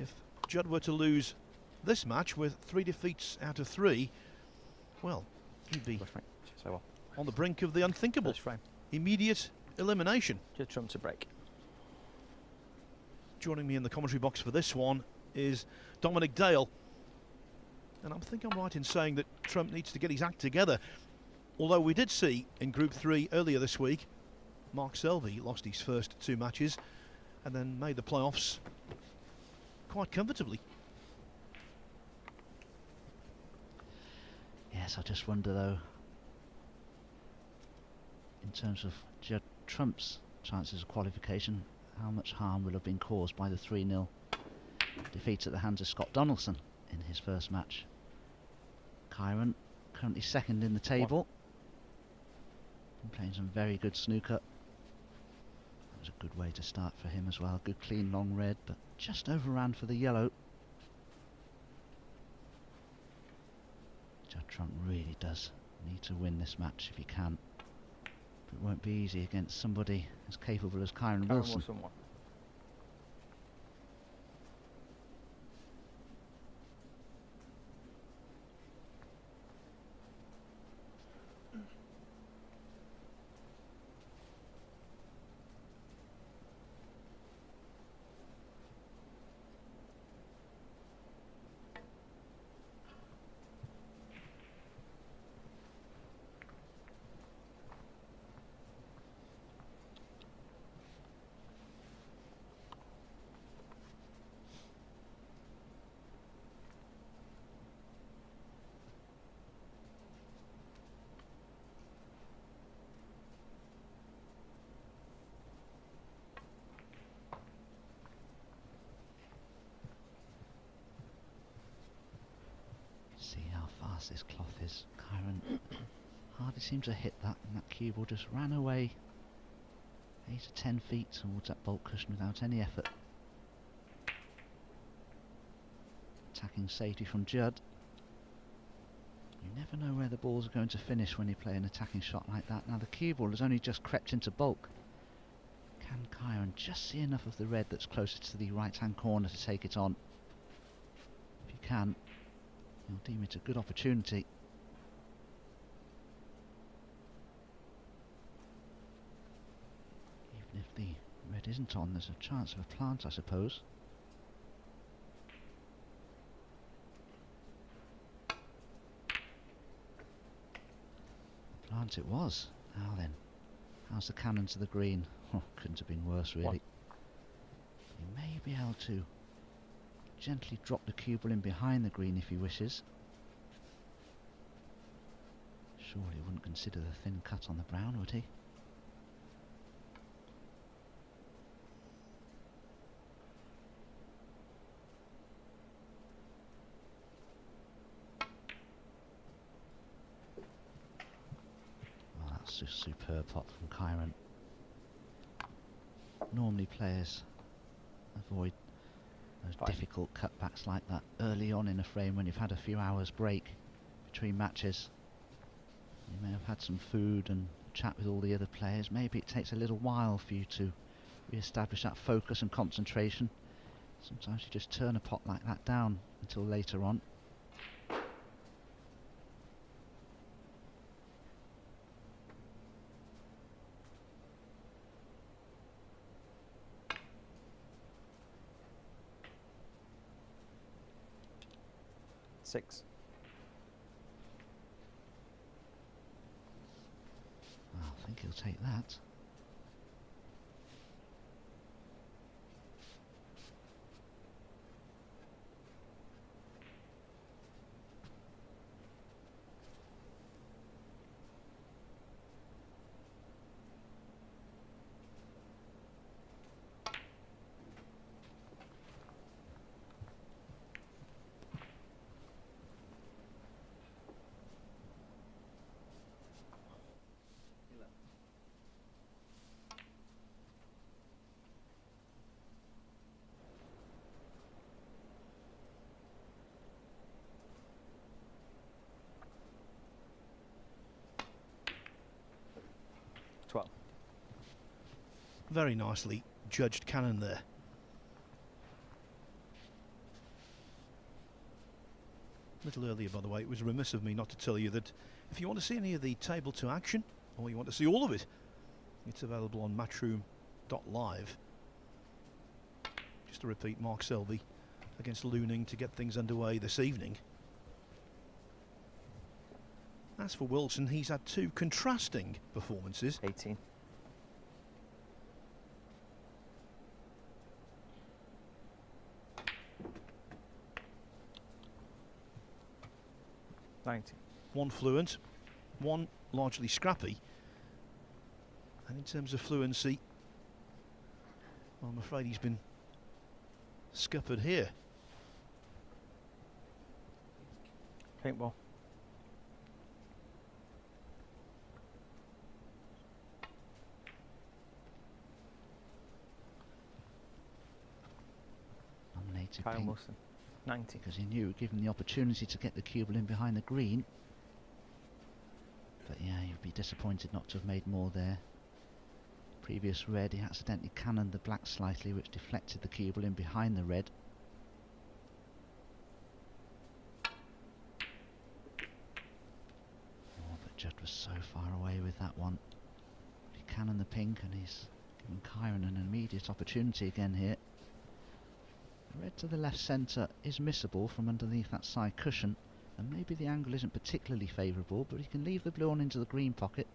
If Judd were to lose this match with 3 defeats out of 3, well, he'd be on the brink of the unthinkable. Immediate elimination. Just Trump to break. Joining me in the commentary box for this one is Dominic Dale. And I think I'm right in saying that Trump needs to get his act together. Although we did see in Group 3 earlier this week, Mark Selby lost his first 2 matches and then made the playoffs quite comfortably. Yes, I just wonder though, in terms of Judd Trump's chances of qualification, how much harm will have been caused by the 3-0 defeat at the hands of Scott Donaldson in his first match. Kyren currently second in the table. Been playing some very good snooker. That was a good way to start for him as well. Good clean long red, but just overran for the yellow. Judd Trump really does need to win this match if he can. But it won't be easy against somebody as capable as Kyren Wilson. See how fast this cloth is. Kyren hardly seemed to hit that, and that cue ball just ran away 8 to 10 feet towards that bolt cushion without any effort. Attacking safety from Judd. You never know where the balls are going to finish when you play an attacking shot like that. Now the cue ball has only just crept into bulk. Can Kyren just see enough of the red that's closer to the right hand corner to take it on? If you can, you'll deem it a good opportunity. Even if the red isn't on, there's a chance of a plant, I suppose. Plant it was. Now then, how's the cannon to the green? Oh, couldn't have been worse really. You may be able to gently drop the cue ball in behind the green if he wishes. Surely he wouldn't consider the thin cut on the brown, would he? Well, that's a superb pot from Kyren. Normally players avoid those difficult cutbacks like that early on in a frame when you've had a few hours break between matches. You may have had some food and chat with all the other players. Maybe it takes a little while for you to re-establish that focus and concentration. Sometimes you just turn a pot like that down until later on. Six. I think he'll take that. Very nicely judged cannon there. A little earlier, by the way, it was remiss of me not to tell you that if you want to see any of the Table 2 action, or you want to see all of it, it's available on matchroom.live. Just to repeat, Mark Selby against Looning to get things underway this evening. As for Wilson, he's had two contrasting performances. 18. One fluent, one largely scrappy. And in terms of fluency, well, I'm afraid he's been scuppered here. Paintball. Nominated Kyren pink Wilson. 90. because he knew it would give him the opportunity to get the cue ball in behind the green. But yeah, he'd be disappointed not to have made more there. Previous red, he accidentally cannoned the black slightly, which deflected the cue ball in behind the red. Oh, but Judd was so far away with that one. He cannoned the pink, and he's given Kyren an immediate opportunity again here. Red to the left centre is missable from underneath that side cushion, and maybe the angle isn't particularly favourable, but he can leave the blue on into the green pocket.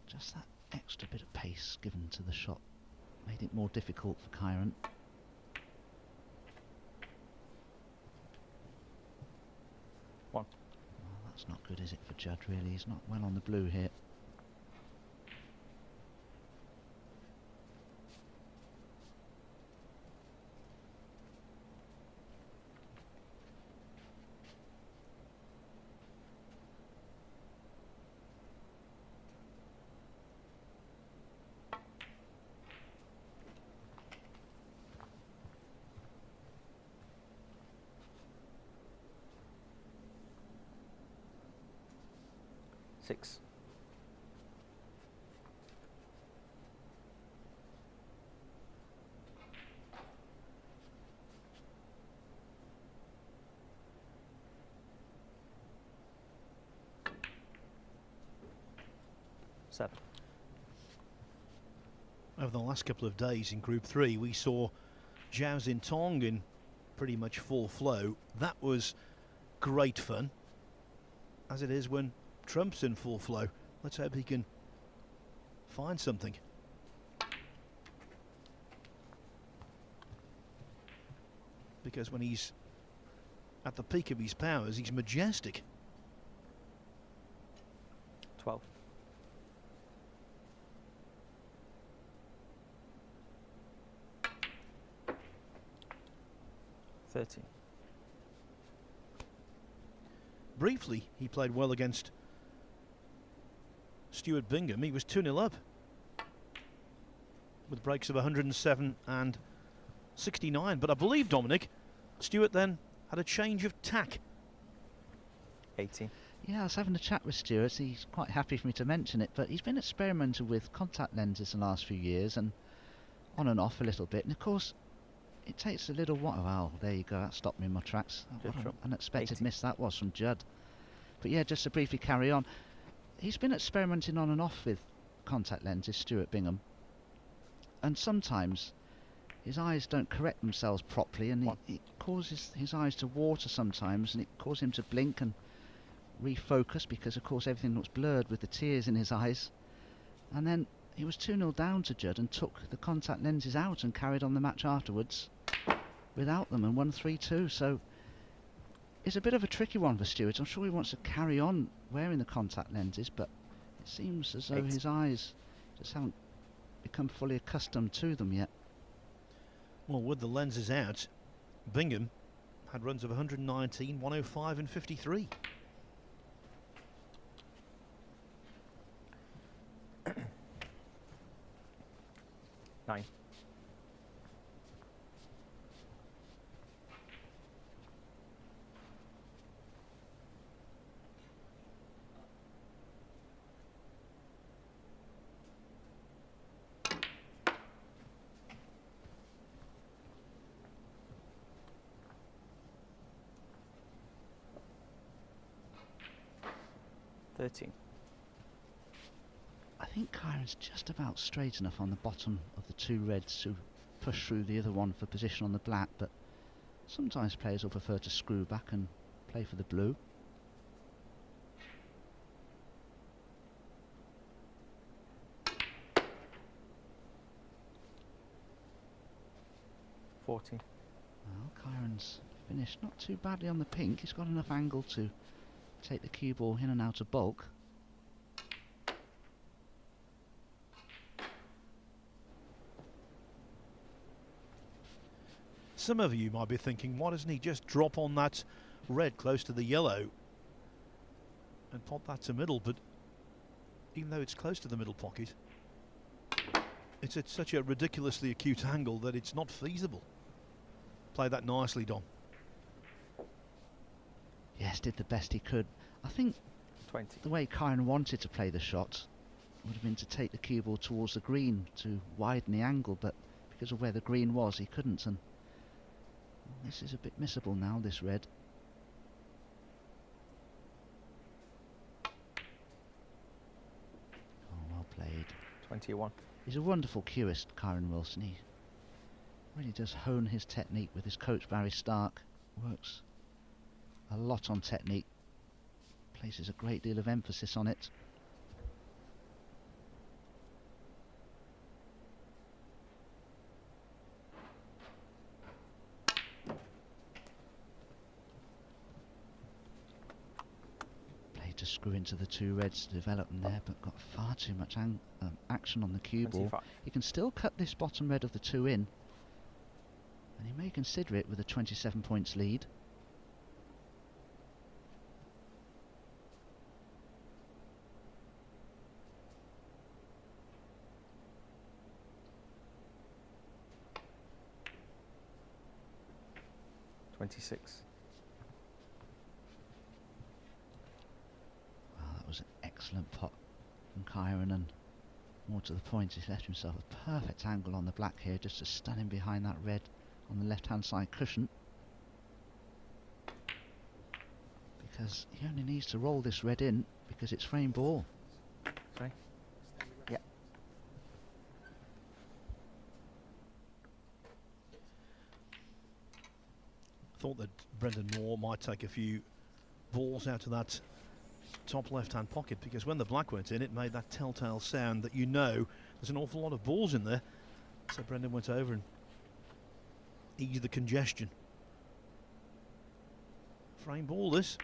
Just that extra bit of pace given to the shot made it more difficult for Kyren. One. Well, that's not good, is it, for Judd, really? He's not well on the blue here. Six. Seven. Over the last couple of days in Group 3, we saw Zhao Xintong in pretty much full flow. That was great fun, as it is when Trump's in full flow. Let's hope he can find something. Because when he's at the peak of his powers, he's majestic. 12. Briefly, he played well against Stuart Bingham. He was 2-0 up with breaks of 107 and 69. But I believe, Dominic, Stuart then had a change of tack. 18. Yeah, I was having a chat with Stuart. He's quite happy for me to mention it, but he's been experimenting with contact lenses the last few years, and on and off a little bit. And of course, it takes a little while. Well, there you go. That stopped me in my tracks. What an unexpected miss that was from Judd. But yeah, just to briefly carry on, he's been experimenting on and off with contact lenses, Stuart Bingham, and sometimes his eyes don't correct themselves properly, and it causes his eyes to water sometimes, and it causes him to blink and refocus, because of course everything looks blurred with the tears in his eyes. And then he was 2-0 down to Judd and took the contact lenses out and carried on the match afterwards without them and won 3-2. So it's a bit of a tricky one for Stuart. I'm sure he wants to carry on wearing the contact lenses, but it seems as though his eyes just haven't become fully accustomed to them yet. Well, with the lenses out, Bingham had runs of 119, 105 and 53. Nine. 13. I think Kyren's just about straight enough on the bottom of the two reds to push through the other one for position on the black, but sometimes players will prefer to screw back and play for the blue. Well, Kyren's finished not too badly on the pink. He's got enough angle to take the cue ball in and out of bulk. Some of you might be thinking, why doesn't he just drop on that red close to the yellow and pop that to middle? But even though it's close to the middle pocket, it's at such a ridiculously acute angle that it's not feasible. Played that nicely, Dom. Yes, did the best he could. I think 20. the way Kyren wanted to play the shot would have been to take the cue ball towards the green to widen the angle, but because of where the green was, he couldn't. And this is a bit missable now, this red. Oh, well played. 21. He's a wonderful cueist, Kyren Wilson. He really does hone his technique with his coach Barry Stark. Works a lot on technique. Places a great deal of emphasis on it. To screw into the two reds to develop them there, but got far too much action on the cue ball. 25. He can still cut this bottom red of the two in, and he may consider it with a 27 points lead. Excellent pot from Kyren, and more to the point, he's left himself a perfect angle on the black here, just to stun him behind that red on the left hand side cushion, because he only needs to roll this red in because it's frame ball. Sorry? Yeah. Thought that Brendan Moore might take a few balls out of that top left-hand pocket, because when the black went in, it made that telltale sound that you know there's an awful lot of balls in there. So Brendan went over and eased the congestion. Frame ball this.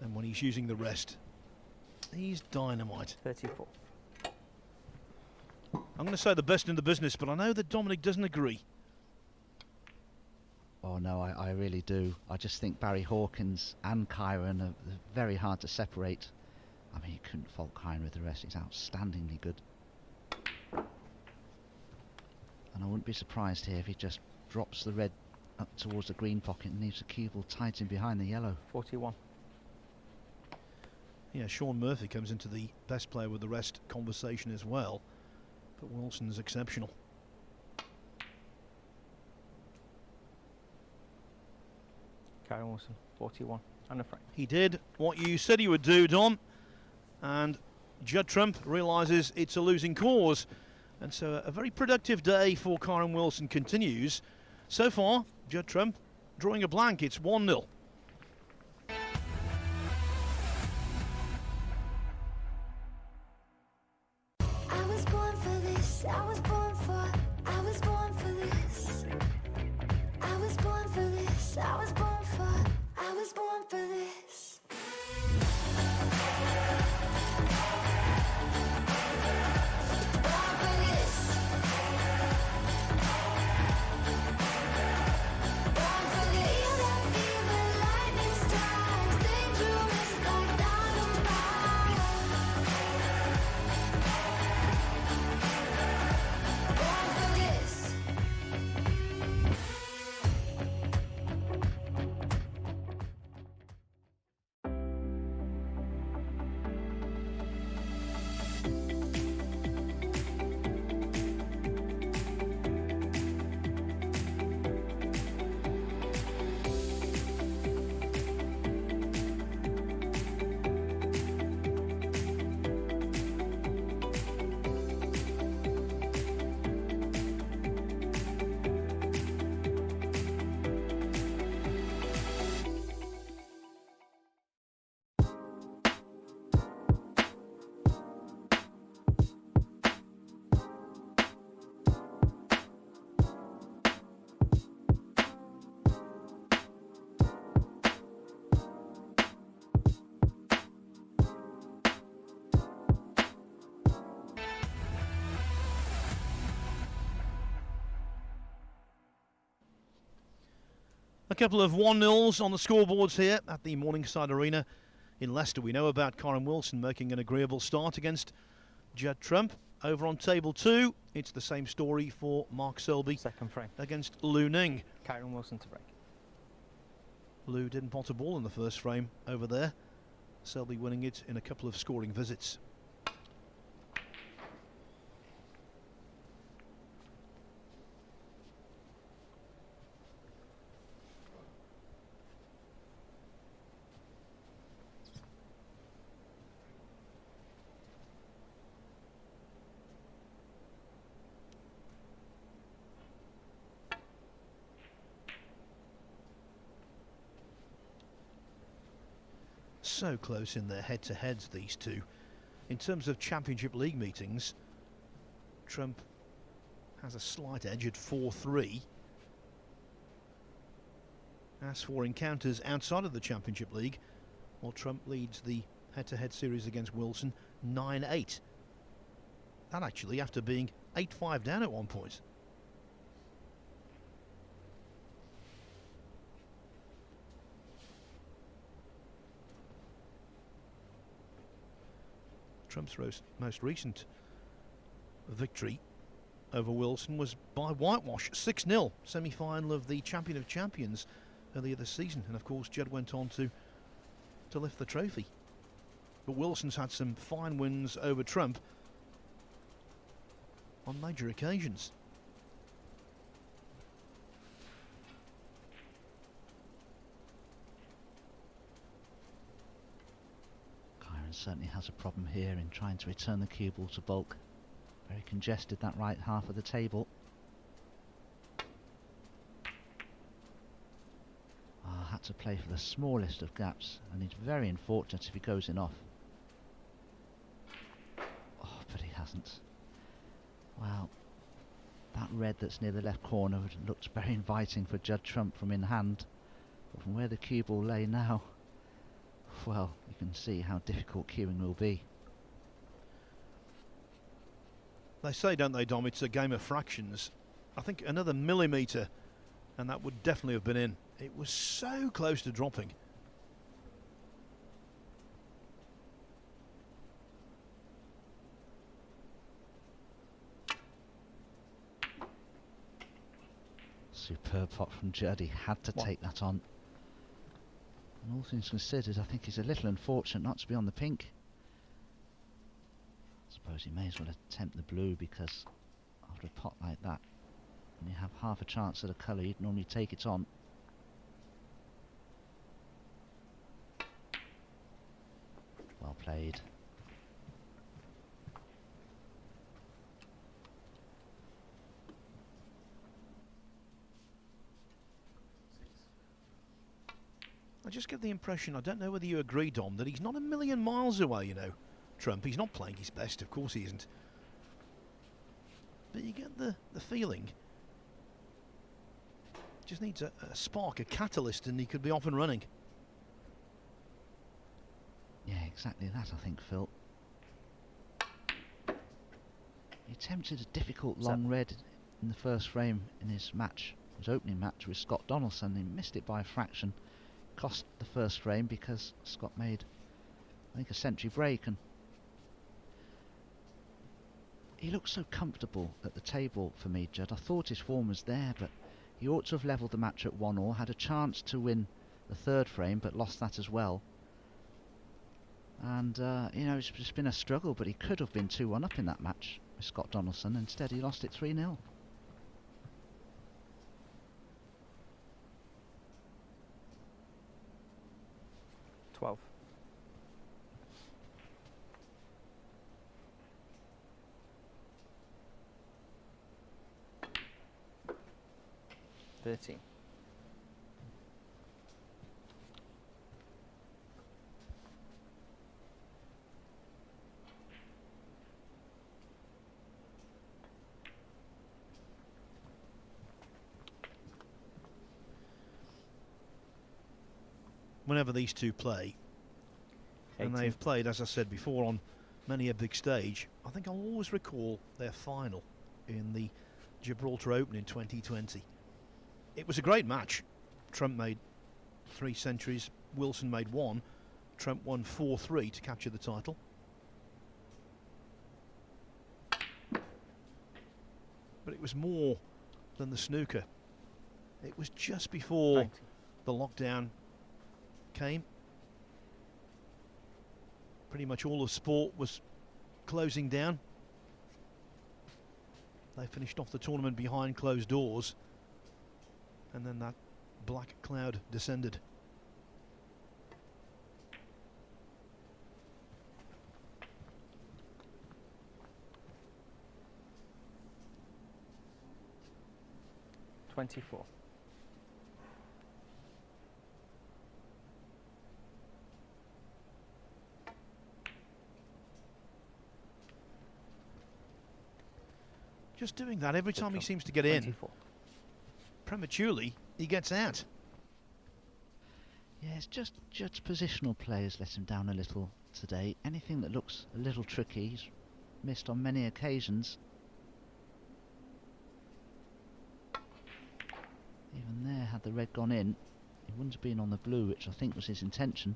And when he's using the rest, he's dynamite. 34. I'm going to say the best in the business, but I know that Dominic doesn't agree. Oh no, I really do. I just think Barry Hawkins and Kyren are very hard to separate. I mean, you couldn't fault Kyren with the rest. He's outstandingly good. And I wouldn't be surprised here if he just drops the red up towards the green pocket and leaves the cue ball tight in behind the yellow. 41. Yeah, Sean Murphy comes into the best player with the rest conversation as well, but Wilson's exceptional. Kyren Wilson, 41. And a frame. He did what you said he would do, Dom, and Judd Trump realises it's a losing cause. And so a very productive day for Kyren Wilson continues. So far, Judd Trump drawing a blank. It's 1-0. couple of 1-0s on the scoreboards here at the Morningside Arena in Leicester. We know about Kyren Wilson making an agreeable start against Judd Trump. Over on table 2, it's the same story for Mark Selby. Second frame. Against Lu Ning. Kyren Wilson to break. Lu didn't pot a ball in the first frame over there. Selby winning it in a couple of scoring visits. So close in their head-to-heads, these two. In terms of Championship League meetings, Trump has a slight edge at 4-3. As for encounters outside of the Championship League, well, Trump leads the head-to-head series against Wilson 9-8. That actually after being 8-5 down at one point. Trump's most recent victory over Wilson was by whitewash, 6-0, semi-final of the Champion of Champions earlier this season, and of course Judd went on to lift the trophy. But Wilson's had some fine wins over Trump on major occasions. Certainly has a problem here in trying to return the cue ball to bulk. Very congested, that right half of the table. Had to play for the smallest of gaps, and he's very unfortunate if he goes in off. Oh, but he hasn't. Well, that red that's near the left corner looked very inviting for Judd Trump from in hand, but from where the cue ball lay now, well, you can see how difficult cueing will be. They say, don't they, Dom, it's a game of fractions. I think another millimetre and that would definitely have been in. It was so close to dropping. Superb pot from Judd. He had to take that on. And all things considered, I think he's a little unfortunate not to be on the pink. I suppose he may as well attempt the blue, because after a pot like that, when you have half a chance at a colour, you'd normally take it on. Well played. I just get the impression, I don't know whether you agree, Dom, that he's not a million miles away, you know, Trump. He's not playing his best, of course he isn't. But you get the feeling, just needs a spark, a catalyst, and he could be off and running. Yeah, exactly that, I think, Phil. He attempted a difficult long red in the first frame in his match, his opening match with Scott Donaldson. He missed it by a fraction. Cost the first frame because Scott made, I think, a century break, and he looked so comfortable at the table for me, Judd. I thought his form was there, but he ought to have levelled the match at 1-1, had a chance to win the third frame, but lost that as well. And you know, it's just been a struggle, but he could have been 2-1 up in that match with Scott Donaldson. Instead he lost it 3-0. Whenever these two play, 18. and they've played, as I said before, on many a big stage, I think I'll always recall their final in the Gibraltar Open in 2020. It was a great match, Trump made 3 centuries, Wilson made 1. Trump won 4-3 to capture the title. But it was more than the snooker. It was just before 90. the lockdown came. Pretty much all of sport was closing down. They finished off the tournament behind closed doors, and then that black cloud descended. $24. Just doing that every time he seems to get in. 24. Prematurely, he gets out. Yeah, it's just Judd's positional players let him down a little today. Anything that looks a little tricky, he's missed on many occasions. Even there, had the red gone in, he wouldn't have been on the blue, which I think was his intention.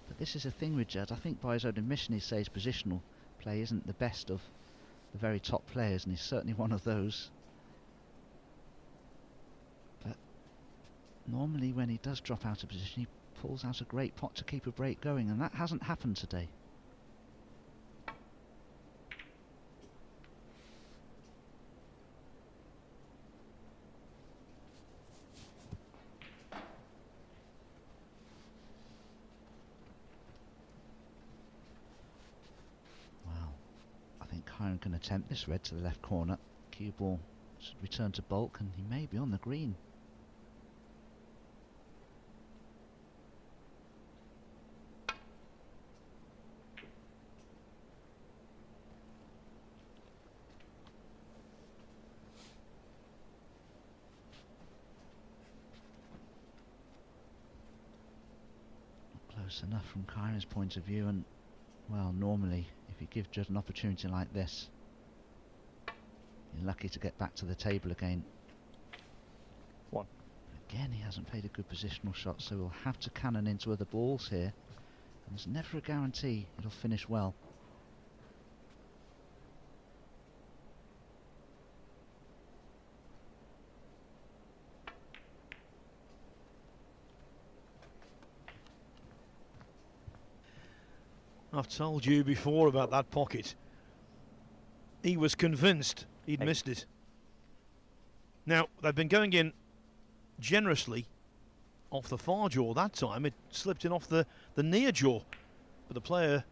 But this is the thing with Judd. I think by his own admission he says positional play isn't the best of the very top players, and he's certainly one of those. But normally when he does drop out of position, he pulls out a great pot to keep a break going, and that hasn't happened today. Kyren can attempt this red to the left corner. Cue ball should return to bulk, and he may be on the green. Not close enough from Kyren's point of view, and well, normally if you give Judd an opportunity like this, you're lucky to get back to the table again. 1. Again, he hasn't played a good positional shot, so he'll have to cannon into other balls here. And there's never a guarantee it'll finish well. I've told you before about that pocket. He was convinced he'd missed it. Now, they've been going in generously off the far jaw that time. It slipped in off the near jaw. But the player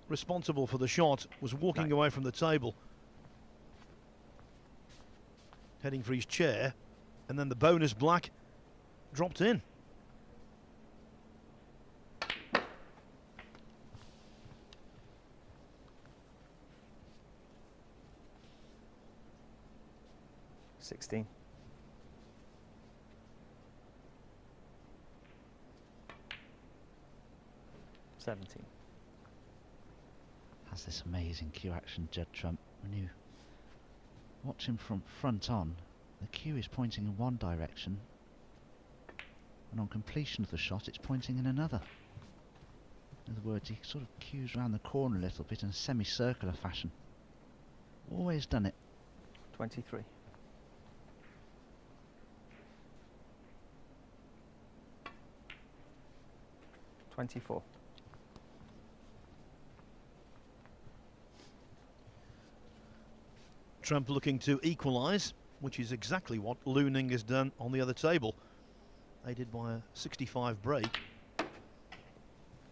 responsible for the shot was walking away from the table, heading for his chair, and then the bonus black dropped in. $16. $17. Has this amazing cue action, Judd Trump. When you watch him from front on, the cue is pointing in one direction, and on completion of the shot it's pointing in another. In other words, he sort of cues around the corner a little bit in a semicircular fashion. Always done it. 23. $24. Trump looking to equalise, which is exactly what Looning has done on the other table. They did by a 65 break.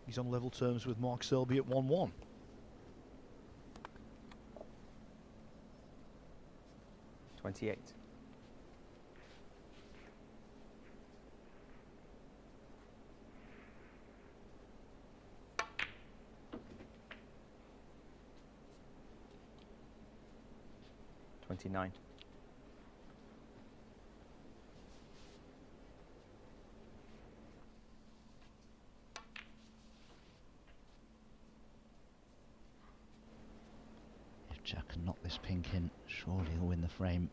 He's on level terms with Mark Selby at 1-1. $28. $29. If Jack can knock this pink in, surely he'll win the frame.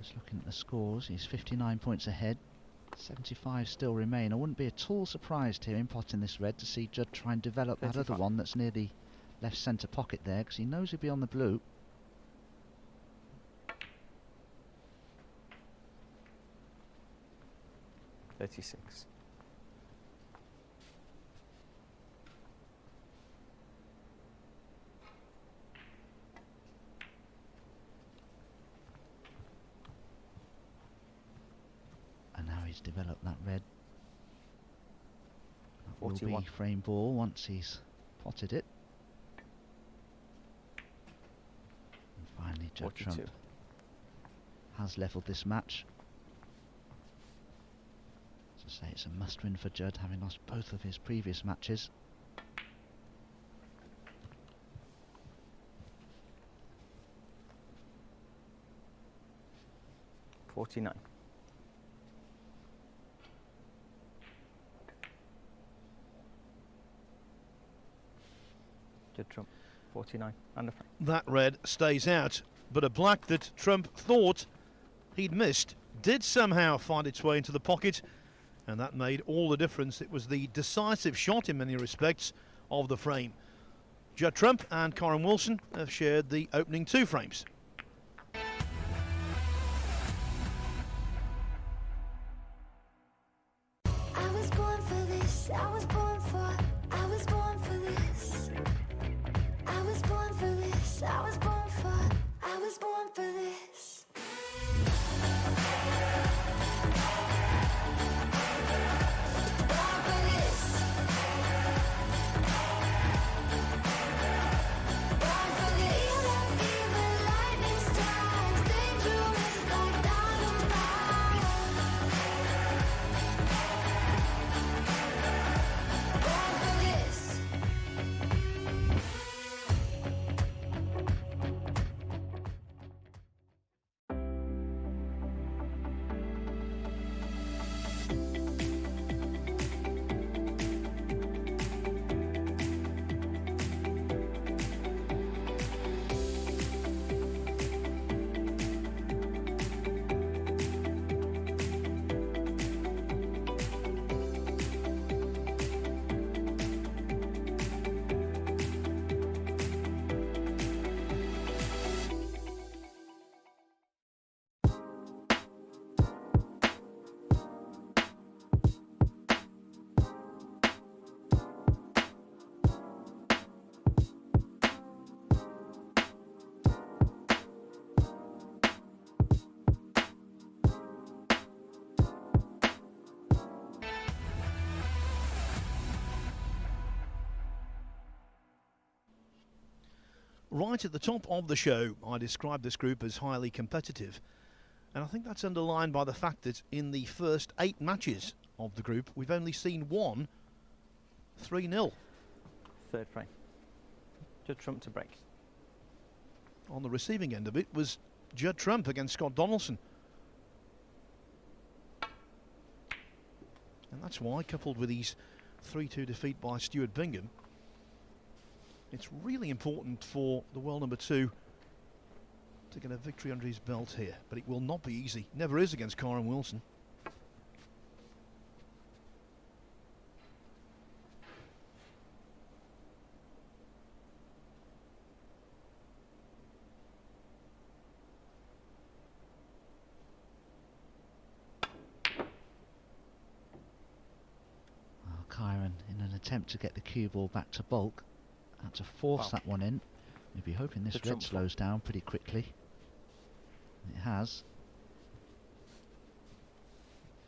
Just looking at the scores, he's 59 points ahead. 75 still remain. I wouldn't be at all surprised here in potting this red to see Judd try and develop that other one that's near the left centre pocket there, because he knows he'll be on the blue. .36. And now he's developed that red. That will 41. be frame ball once he's potted it. And finally Judd 42. Trump has levelled this match. As I say, it's a must-win for Judd, having lost both of his previous matches. .49. Judd Trump, 49, under frame. That red stays out, but a black that Trump thought he'd missed did somehow find its way into the pocket, and that made all the difference. It was the decisive shot in many respects of the frame. Judd Trump and Kyren Wilson have shared the opening 2 frames. I was born for this, I was born for, I was born for this. I was born for this, I was born for, I was born for this. Born for this. Born for this. Even lightning strikes, dangerous like dynamite. Born for this. Right at the top of the show, I described this group as highly competitive, and I think that's underlined by the fact that in the first 8 matches of the group, we've only seen one 3-0. Third frame. Judd Trump to break. On the receiving end of it was Judd Trump against Scott Donaldson. And that's why, coupled with his 3-2 defeat by Stuart Bingham, it's really important for the world number 2 to get a victory under his belt here. But it will not be easy. Never is against Kyren Wilson. Well, Kyren, in an attempt to get the cue ball back to bulk, had to force that one in. You'd be hoping this red slows down pretty quickly. It has.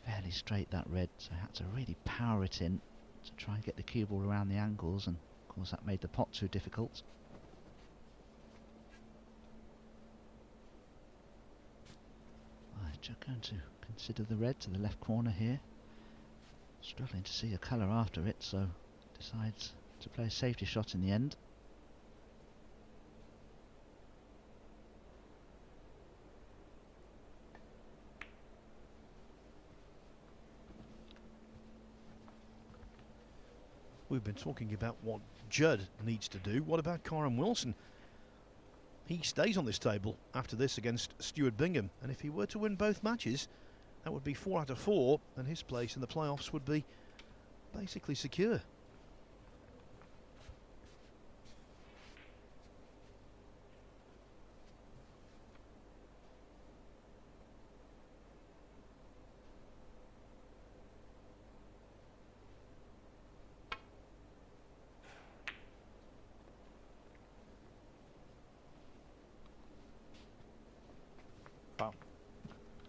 Fairly straight, that red, so had to really power it in to try and get the cue ball around the angles, and of course that made the pot too difficult. Right, just going to consider the red to the left corner here. Struggling to see a colour after it, so decides to play a safety shot in the end. We've been talking about what Judd needs to do. What about Kyren Wilson? he stays on this table after this against Stuart Bingham, and if he were to win both matches, that would be 4 out of 4, and his place in the playoffs would be basically secure.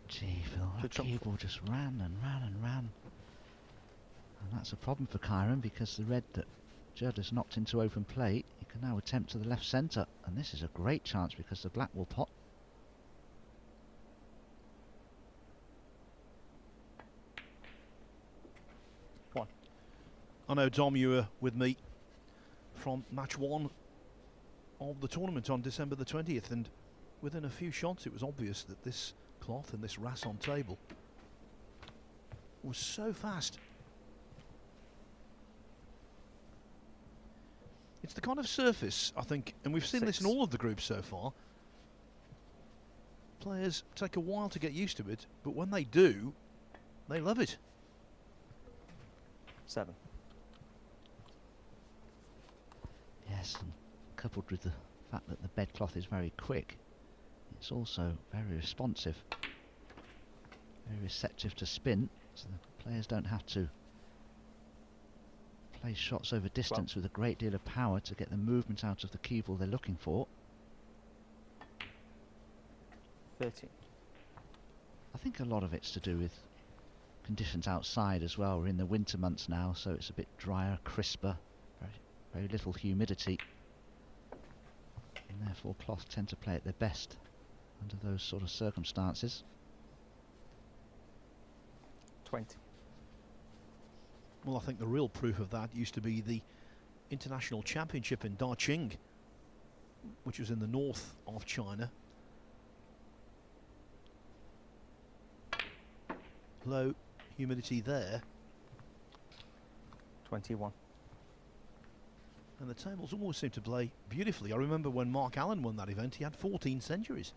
Gee, Phil, that cue ball just ran and ran and ran. And that's a problem for Kyren, because the red that Judd has knocked into open play, he can now attempt to the left centre. And this is a great chance because the black will pot. One. I know, Dom, you were with me from match 1 of the tournament on December the 20th, and within a few shots it was obvious that this cloth and this Rasson table was so fast. It's the kind of surface, I think, and we've seen this in all of the groups so far. Players take a while to get used to it, but when they do, they love it. 7. Yes, and coupled with the fact that the bed cloth is very quick, it's also very responsive, very receptive to spin, so the players don't have to play shots over distance with a great deal of power to get the movement out of the cue ball they're looking for. 13. I think a lot of it's to do with conditions outside as well. We're in the winter months now, so it's a bit drier, crisper, very little humidity, and therefore cloth tend to play at their best under those sort of circumstances. 20. Well, I think the real proof of that used to be the International Championship in Daqing, which was in the north of China. Low humidity there. 21. And the tables always seem to play beautifully. I remember when Mark Allen won that event, he had 14 centuries.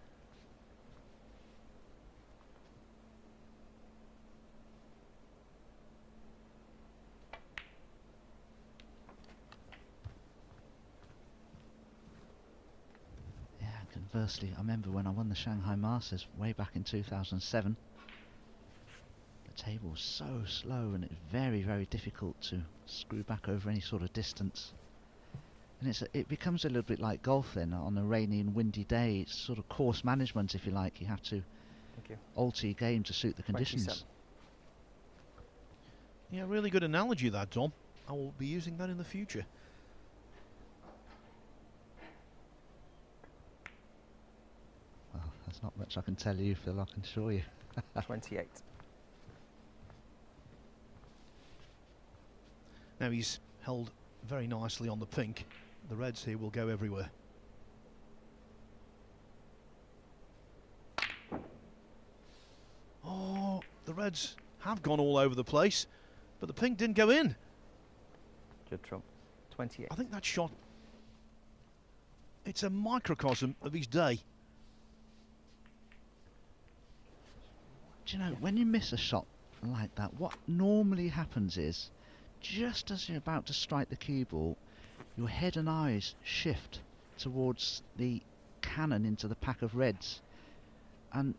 Yeah, conversely, I remember when I won the Shanghai Masters way back in 2007. The table was so slow and it's very, very difficult to screw back over any sort of distance. And it becomes a little bit like golf then. On a rainy and windy day, it's sort of course management, if you like. You have to alter your game to suit the conditions. 27. Yeah, really good analogy that, Tom. I will be using that in the future. Well, there's not much I can tell you, Phil, I can assure you. 28. Now he's held very nicely on the pink. The reds here will go everywhere. Oh, the reds have gone all over the place, but the pink didn't go in. Good trump. 28. I think that shot, it's a microcosm of his day. Do you know, when you miss a shot like that, what normally happens is, just as you're about to strike the cue ball, your head and eyes shift towards the cannon into the pack of reds. And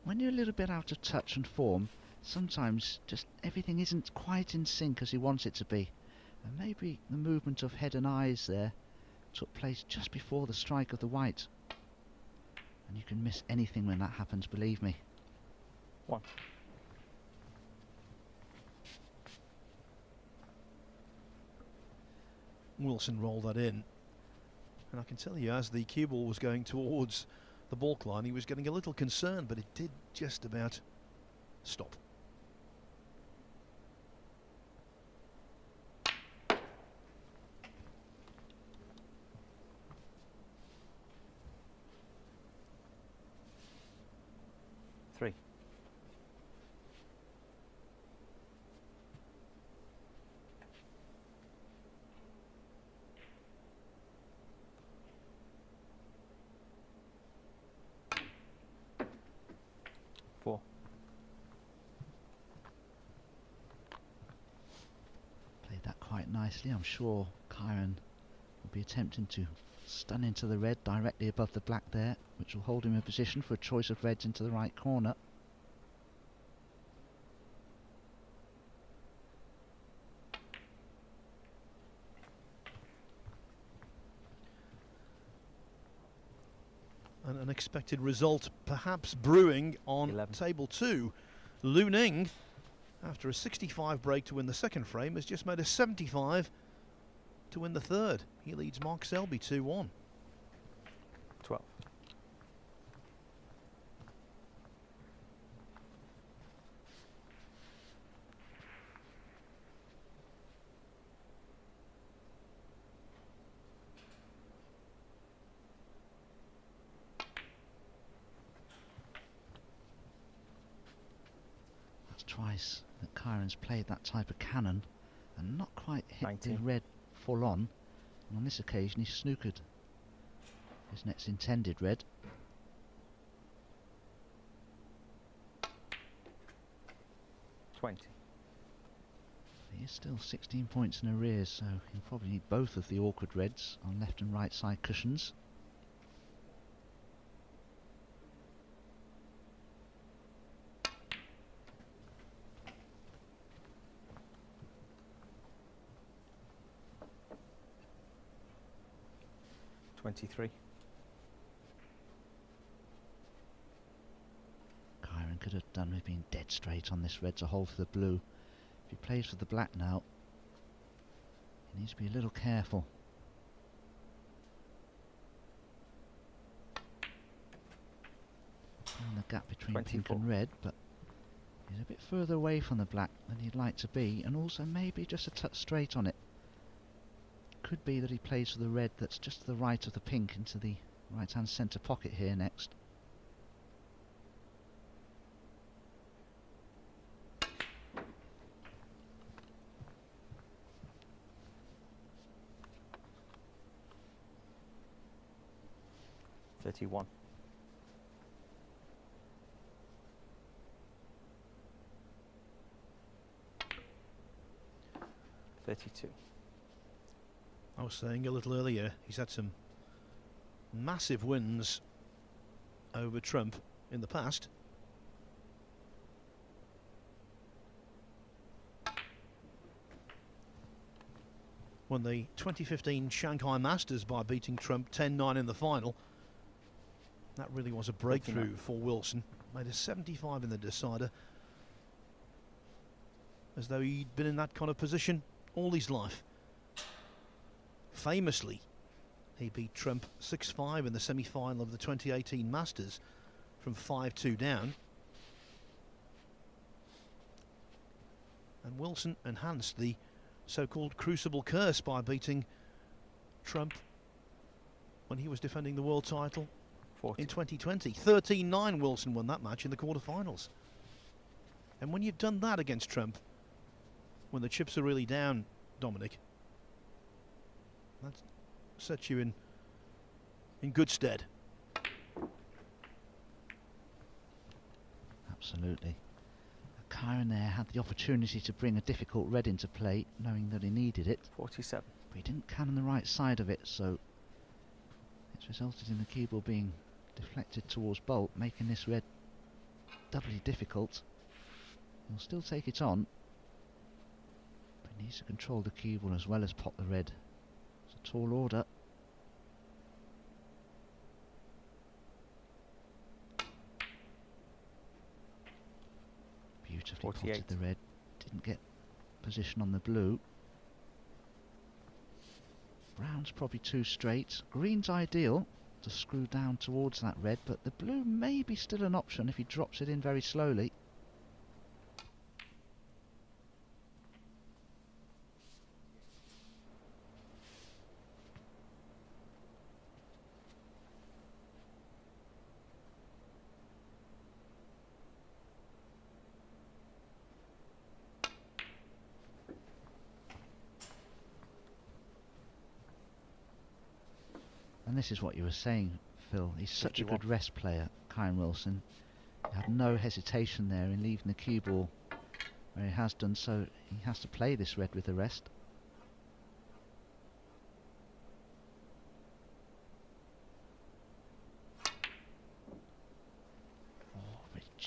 when you're a little bit out of touch and form, sometimes just everything isn't quite in sync as you want it to be. And maybe the movement of head and eyes there took place just before the strike of the white. And you can miss anything when that happens, believe me. 1. Wilson rolled that in, and I can tell you, as the cue ball was going towards the baulk line, he was getting a little concerned, but it did just about stop. Three. nicely. I'm sure Kyren will be attempting to stun into the red directly above the black there, which will hold him in position for a choice of reds into the right corner. An unexpected result perhaps brewing on 11. table 2. Lu Ning, after a 65 break to win the second frame, has just made a 75 to win the third. He leads Mark Selby 2-1. 12. That's twice that Kyren's played that type of cannon and not quite hit 19. the red full on. And on this occasion he snookered his next intended red. 20. He is still 16 points in arrears, so he'll probably need both of the awkward reds on left and right side cushions. $23. Kyren could have done with being dead straight on this red to hold for the blue. If he plays for the black now, he needs to be a little careful. And the gap between 24. pink and red, but he's a bit further away from the black than he'd like to be, and also maybe just a touch straight on it. Could be that he plays for the red that's just to the right of the pink into the right hand centre pocket here next. $31. $32. I was saying a little earlier, he's had some massive wins over Trump in the past. Won the 2015 Shanghai Masters by beating Trump 10-9 in the final. That really was a breakthrough for Wilson. Made a 75 in the decider, as though he'd been in that kind of position all his life. Famously, he beat Trump 6-5 in the semi-final of the 2018 Masters from 5-2 down. And Wilson enhanced the so-called Crucible curse by beating Trump when he was defending the world title 40. in 2020. 13-9 Wilson won that match in the quarterfinals. And when you've done that against Trump, when the chips are really down, Dominic, that sets you in good stead. Absolutely. Kyren there had the opportunity to bring a difficult red into play, knowing that he needed it. 47. But he didn't cannon the right side of it, so it's resulted in the cue ball being deflected towards Bolt, making this red doubly difficult. He'll still take it on, but he needs to control the cue ball as well as pot the red. It's a tall order. Beautifully 48. potted the red, didn't get position on the blue. Brown's probably too straight. Green's ideal to screw down towards that red, but the blue may be still an option if he drops it in very slowly. And this is what you were saying, Phil. He's such a 51. good rest player, Kyren Wilson. He had no hesitation there in leaving the cue ball where he has done, so he has to play this red with the rest.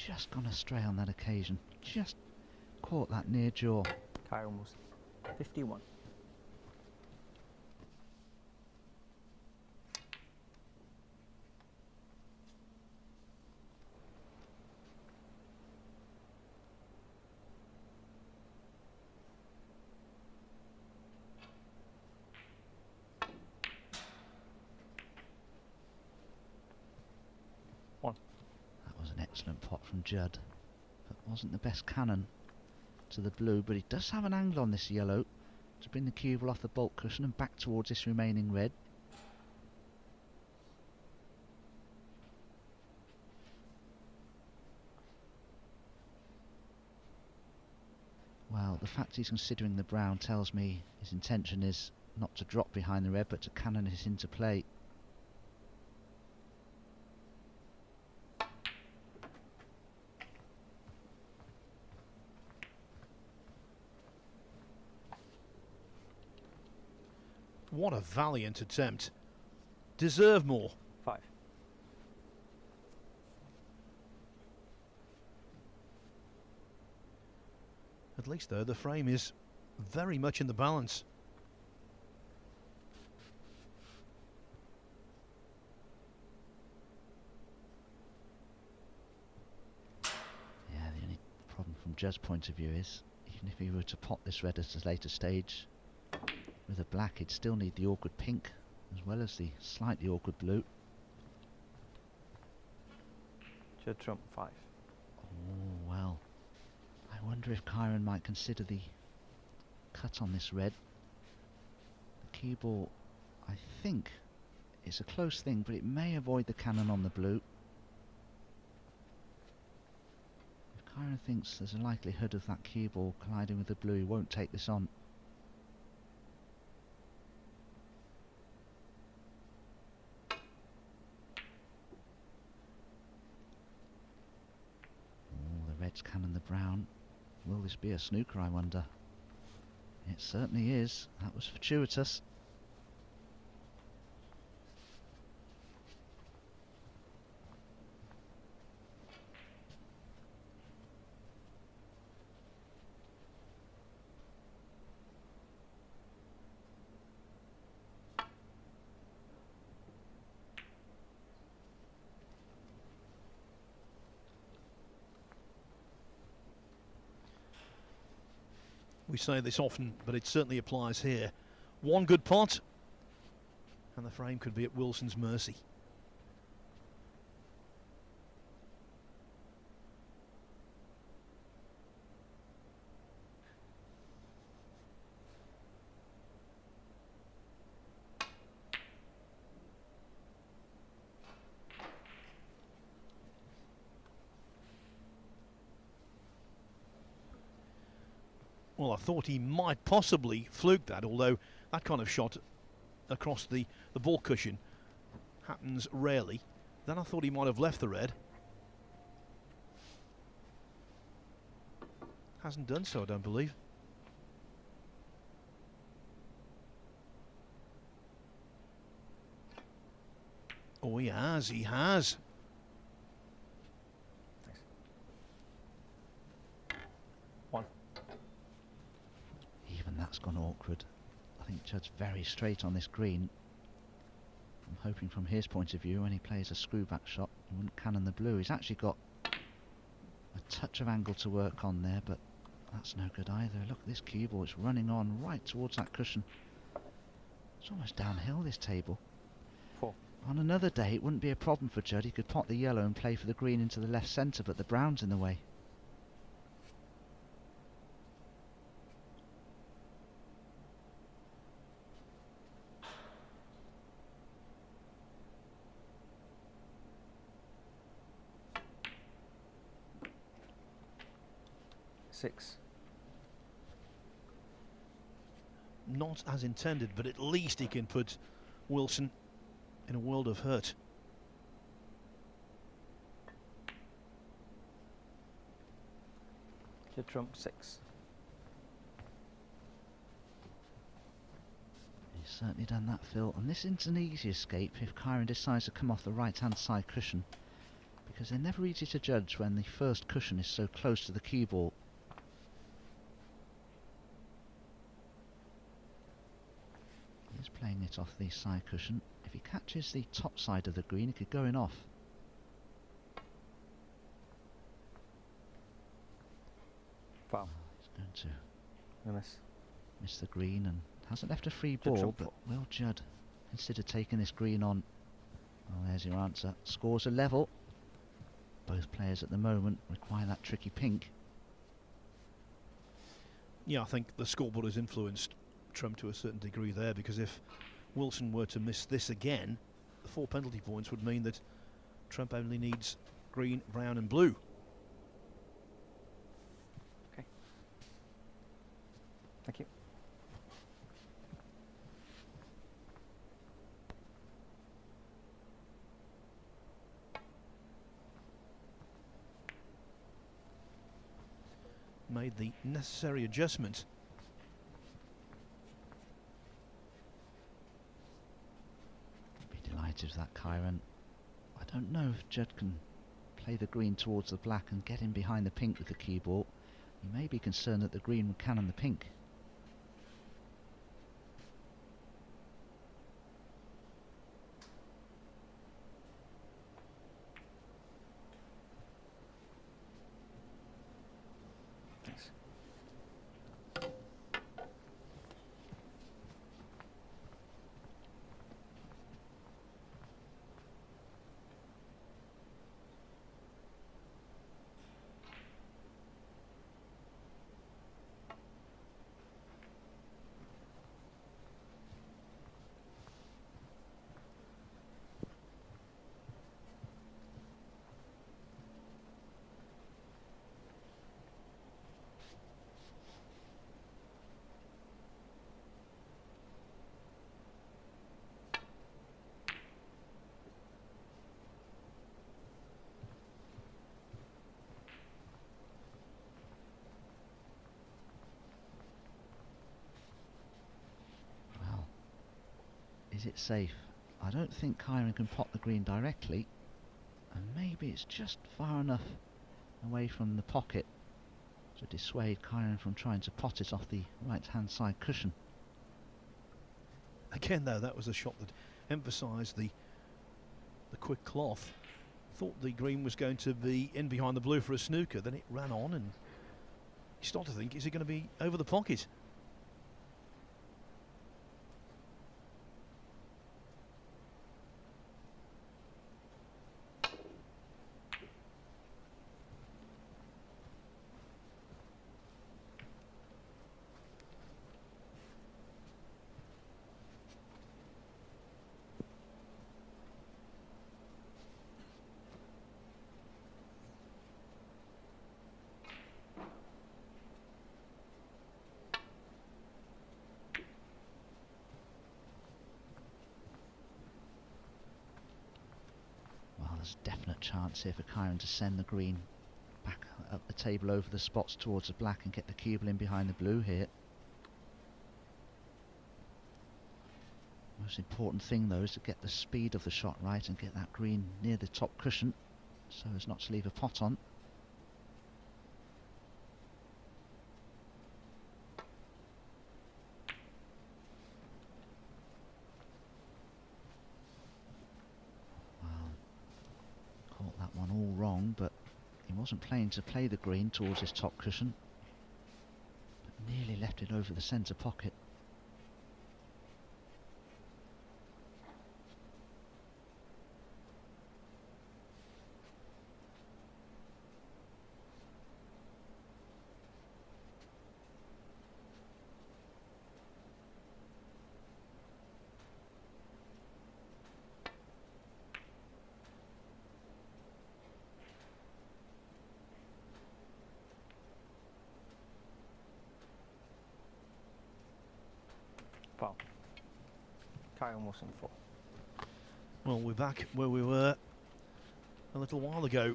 just gone astray on that occasion. Just caught that near jaw. Kyren Wilson, 51. That was an excellent pot from Judd, but wasn't the best cannon to the blue, but he does have an angle on this yellow to bring the cue ball off the bulk cushion and back towards this remaining red. Well, the fact he's considering the brown tells me his intention is not to drop behind the red but to cannon it into play. What a valiant attempt. Deserve more. 5. At least, though, the frame is very much in the balance. Yeah, the only problem from Judd's point of view is, even if he were to pot this red at a later stage with a black, he'd still need the awkward pink as well as the slightly awkward blue. Judd trump 5. Oh, well. I wonder if Kyren might consider the cut on this red. The cue ball, I think, it's a close thing, but it may avoid the cannon on the blue. If Kyren thinks there's a likelihood of that cue ball colliding with the blue, he won't take this on. Red's cannon the brown. Will this be a snooker, I wonder? It certainly is. That was fortuitous. We say this often, but it certainly applies here. One good pot, and the frame could be at Wilson's mercy. Well, I thought he might possibly fluke that, although that kind of shot across the ball cushion happens rarely. Then I thought he might have left the red. Hasn't done so, I don't believe. Oh, he has, he has. Thanks. 1. Even that's gone awkward. I think Judd's very straight on this green. I'm hoping from his point of view, when he plays a screwback shot, he wouldn't cannon the blue. He's actually got a touch of angle to work on there, but that's no good either. Look at this cue ball, it's running on right towards that cushion. It's almost downhill, this table. 4. On another day, it wouldn't be a problem for Judd. He could pot the yellow and play for the green into the left centre, but the brown's in the way. Six. Not as intended, but at least he can put Wilson in a world of hurt. Judd trump 6. He's certainly done that, Phil. And this isn't an easy escape if Kyren decides to come off the right-hand side cushion, because they're never easy to judge when the first cushion is so close to the cue ball. He's playing it off the side cushion. If he catches the top side of the green, he could go in off. Foul. He's going to Miss. miss the green and hasn't left a free Judd ball, Trump but foot. will Judd consider taking this green on? Well, there's your answer. Scores are level. Both players at the moment require that tricky pink. Yeah, I think the scoreboard has influenced Trump to a certain degree there, because if Wilson were to miss this again, the 4 penalty points would mean that Trump only needs green, brown and blue. Okay. Thank you. Made the necessary adjustment. Be delighted with that, Kyren. I don't know if Judd can play the green towards the black and get in behind the pink with the cue ball. He may be concerned that the green would cannon the pink. Thanks. Well, is it safe? I don't think Kyren can pot the green directly, and maybe it's just far enough away from the pocket to dissuade Kyren from trying to pot it off the right hand side cushion. Again though, that was a shot that emphasised the quick cloth. Thought the green was going to be in behind the blue for a snooker, then it ran on and you start to think, is it going to be over the pocket? There's a definite chance here for Kyren to send the green back up the table over the spots towards the black and get the cue ball in behind the blue here. Most important thing though is to get the speed of the shot right and get that green near the top cushion so as not to leave a pot on. Caught that one all wrong, but he wasn't playing to play the green towards his top cushion, but nearly left it over the centre pocket. Foul. Kyren Wilson 4. Well, we're back where we were a little while ago,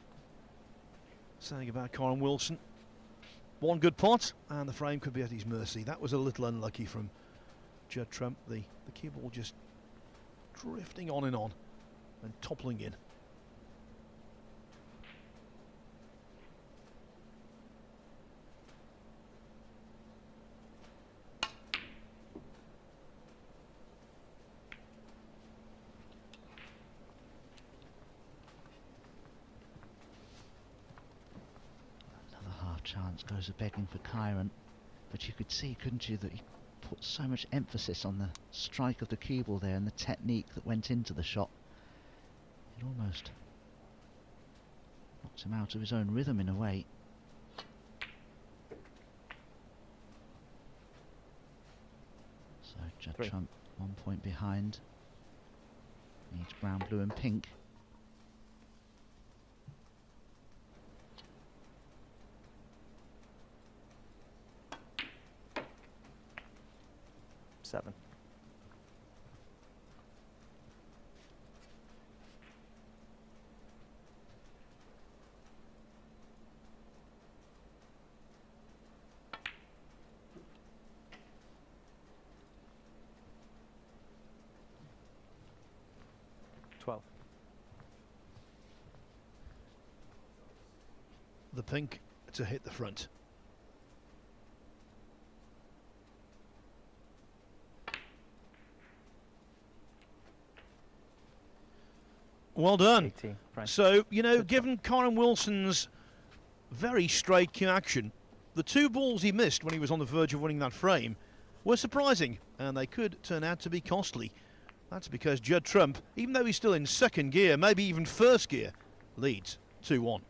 saying about Kyren Wilson. One good pot and the frame could be at his mercy. That was a little unlucky from Judd Trump. The cue ball just drifting on and toppling in. chance goes a begging for Kyren, but you could see, couldn't you, that he put so much emphasis on the strike of the cue ball there and the technique that went into the shot. It almost knocked him out of his own rhythm in a way. So Judd Trump 1 point behind. Needs brown, blue and pink. Seven. The pink to hit the front. Well done. 18, right. So, you know, given Kyren Wilson's very straight cue action, the 2 balls he missed when he was on the verge of winning that frame were surprising, and they could turn out to be costly. That's because Judd Trump, even though he's still in second gear, maybe even first gear, leads 2-1.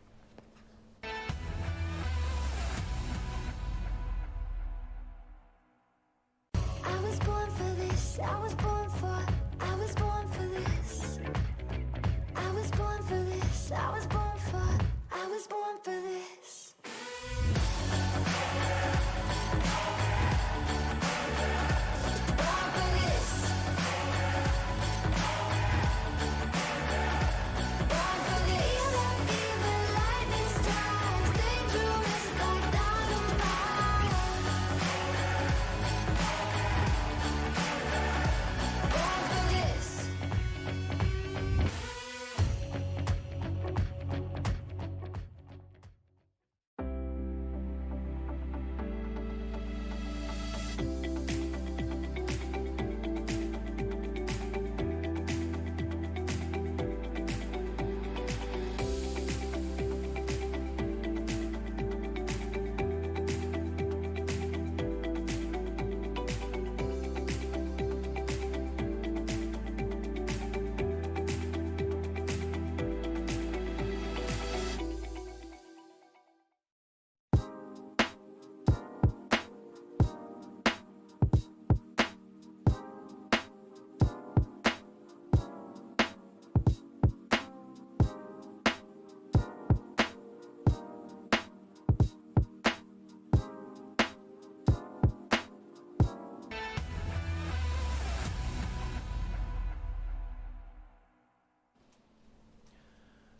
I was born for this. I was born for. I was born for this. I was born for this. I was born for. I was born for this. Born for this. Born for this. Feel that fever, lightning strikes, dangerous like dynamite. Born for this.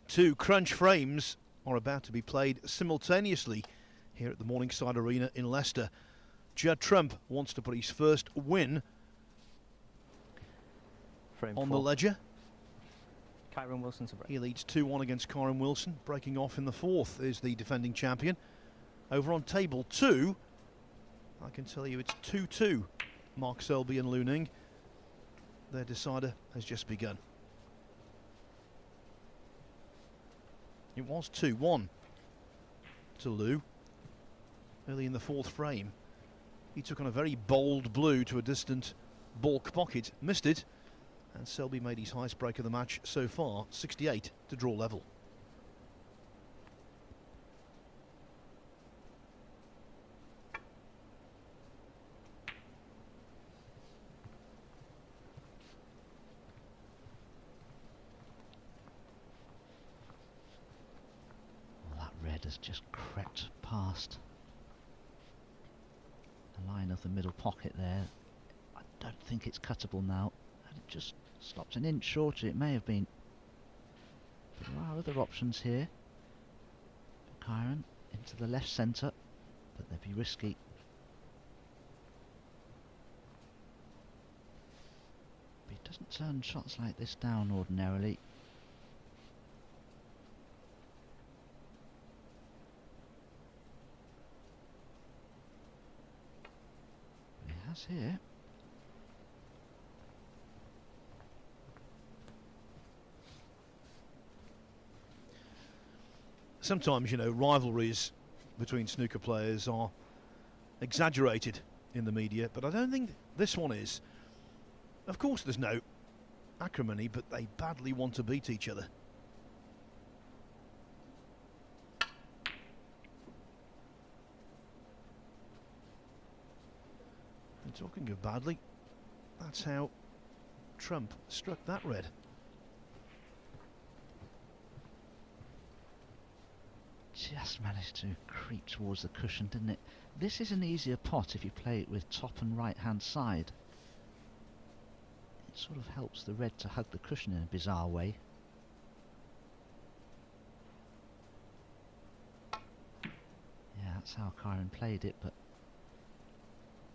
Two crunch frames are about to be played simultaneously here at the Morningside Arena in Leicester. Judd Trump wants to put his first win Frame on 4. the ledger. Kyren Wilson's a break. He leads 2-1 against Kyren Wilson. Breaking off in the 4th is the defending champion. Over on table 2, I can tell you it's 2-2. Mark Selby and Lu Ning. Their decider has just begun. It was 2-1 to Lu early in the 4th frame. He took on a very bold blue to a distant balk pocket, missed it, and Selby made his highest break of the match so far, 68 to draw level. Has just crept past the line of the middle pocket there. I don't think it's cuttable now. And it just stopped an inch shorter, it may have been. But there are other options here for Kyren into the left centre, but they'd be risky. But he doesn't turn shots like this down ordinarily. Here. Sometimes, you know, rivalries between snooker players are exaggerated in the media, but I don't think this one is. Of course there's no acrimony, but they badly want to beat each other. And talking of badly, that's how Trump struck that red. Just managed to creep towards the cushion, didn't it? This is an easier pot if you play it with top and right hand side. It sort of helps the red to hug the cushion in a bizarre way. Yeah, that's how Kyren played it, but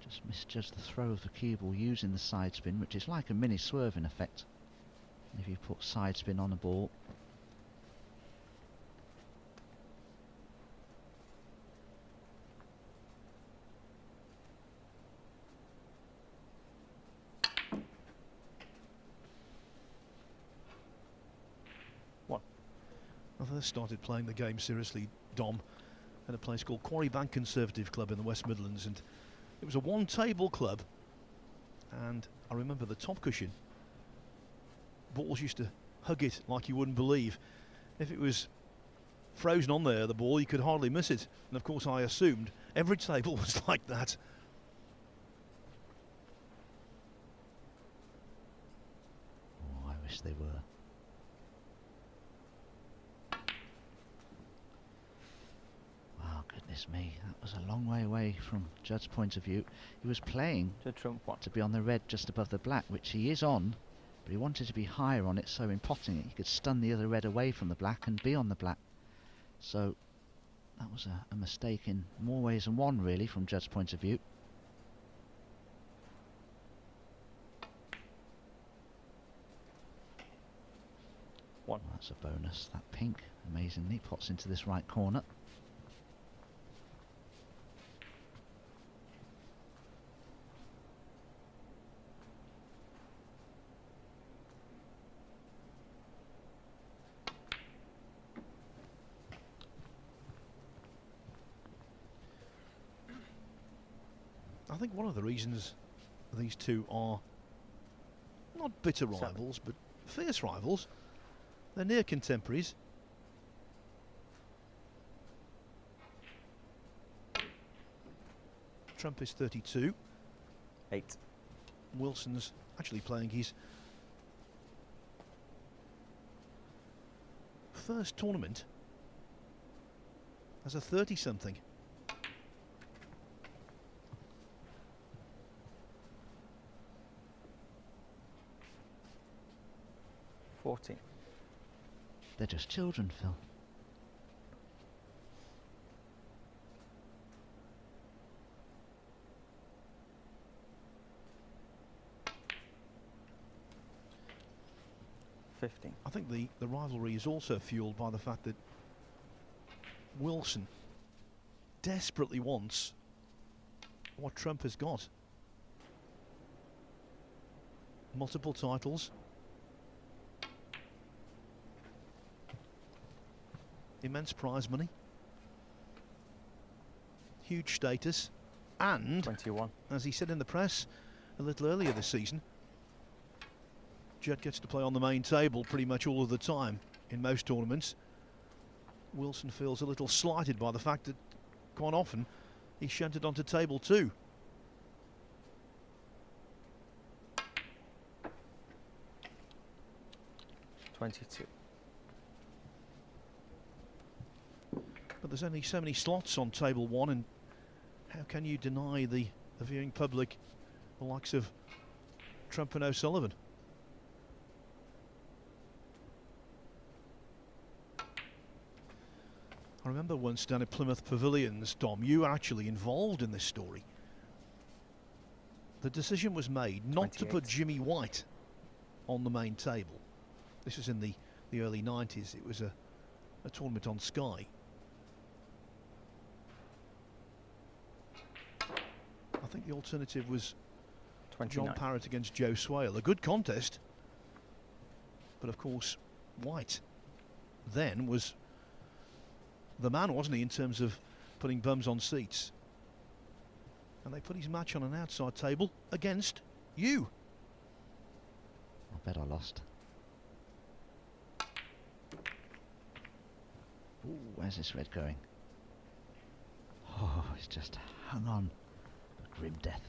just misjudged the throw of the cue ball using the side spin, which is like a mini swerve in effect. If you put side spin on a ball. I first started playing the game seriously, Dom, at a place called Quarry Bank Conservative Club in the West Midlands, and it was a one-table club, and I remember the top cushion, balls used to hug it like you wouldn't believe. If it was frozen on there, the ball, you could hardly miss it, and of course I assumed every table was like that. Oh, I wish they were. Goodness me, that was a long way away from Judd's point of view. He was playing to be on the red just above the black, which he is on, but he wanted to be higher on it, so in potting it he could stun the other red away from the black and be on the black. So that was a mistake in more ways than one, really, from Judd's point of view. One. Well, that's a bonus. That pink amazingly pots into this right corner. I think one of the reasons these two are not bitter rivals, but fierce rivals, they're near contemporaries. Trump is 32. 8. Wilson's actually playing his first tournament as a 30-something. They're just children, Phil. I think the rivalry is also fueled by the fact that Wilson desperately wants what Trump has got. Multiple titles, immense prize money, huge status, and 21. As he said in the press a little earlier this season, Judd gets to play on the main table pretty much all of the time in most tournaments. Wilson feels a little slighted by the fact that quite often he's shunted onto table 2. But there's only so many slots on table 1, and how can you deny the viewing public the likes of Trump and O'Sullivan? I remember once down at Plymouth Pavilions, Dom, you were actually involved in this story. The decision was made not to put Jimmy White on the main table. This was in the early 90s. It was a tournament on Sky. I think the alternative was 29. John Parrott against Joe Swale. A good contest. But of course, White then was the man, wasn't he, in terms of putting bums on seats. And they put his match on an outside table against you. I bet I lost. Ooh, where's this red going? Oh, it's just hung on. A grim death.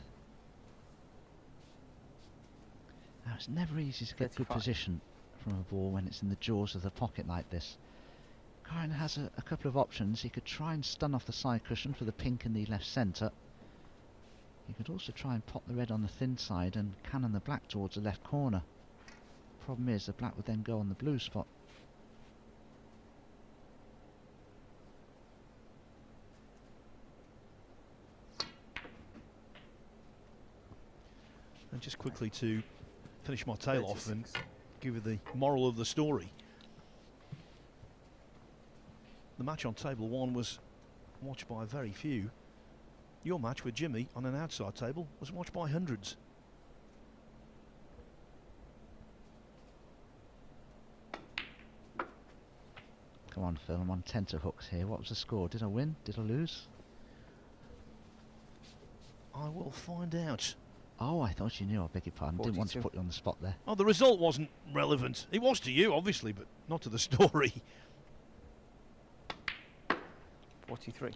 Now, it's never easy to get good position from a ball when it's in the jaws of the pocket like this. Kyren has a couple of options. He could try and stun off the side cushion for the pink in the left centre. He could also try and pop the red on the thin side and cannon the black towards the left corner. Problem is, the black would then go on the blue spot. And just quickly to finish my tail off and give you the moral of the story. The match on table 1 was watched by very few. Your match with Jimmy on an outside table was watched by hundreds. Come on, Phil, I'm on tenterhooks here. What was the score? Did I win? Did I lose? I will find out. Oh, I thought you knew. I beg your pardon. 42. Didn't want to put you on the spot there. Oh, the result wasn't relevant. It was to you, obviously, but not to the story. 43.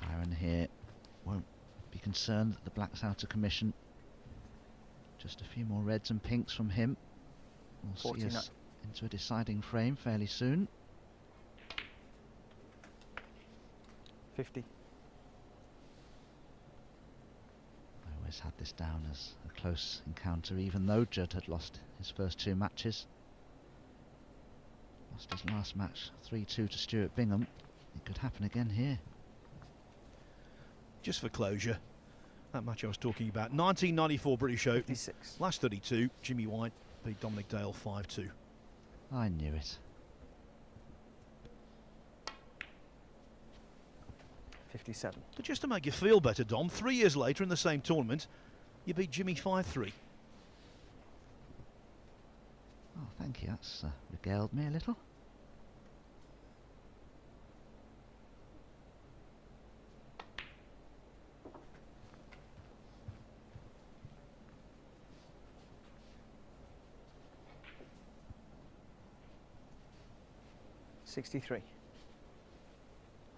Kyren here won't be concerned that the black's out of commission. Just a few more reds and pinks from him. We'll 49. see us into a deciding frame fairly soon. 50. I always had this down as a close encounter, even though Judd had lost his first 2 matches. Lost his last match 3-2 to Stuart Bingham. It could happen again here. Just for closure, that match I was talking about, 1994 British Open, 56. last 32, Jimmy White beat Dominic Dale 5-2. I knew it. 57. But just to make you feel better, Dom, 3 years later in the same tournament, you beat Jimmy 5-3. Oh, thank you. That's regaled me a little. $63.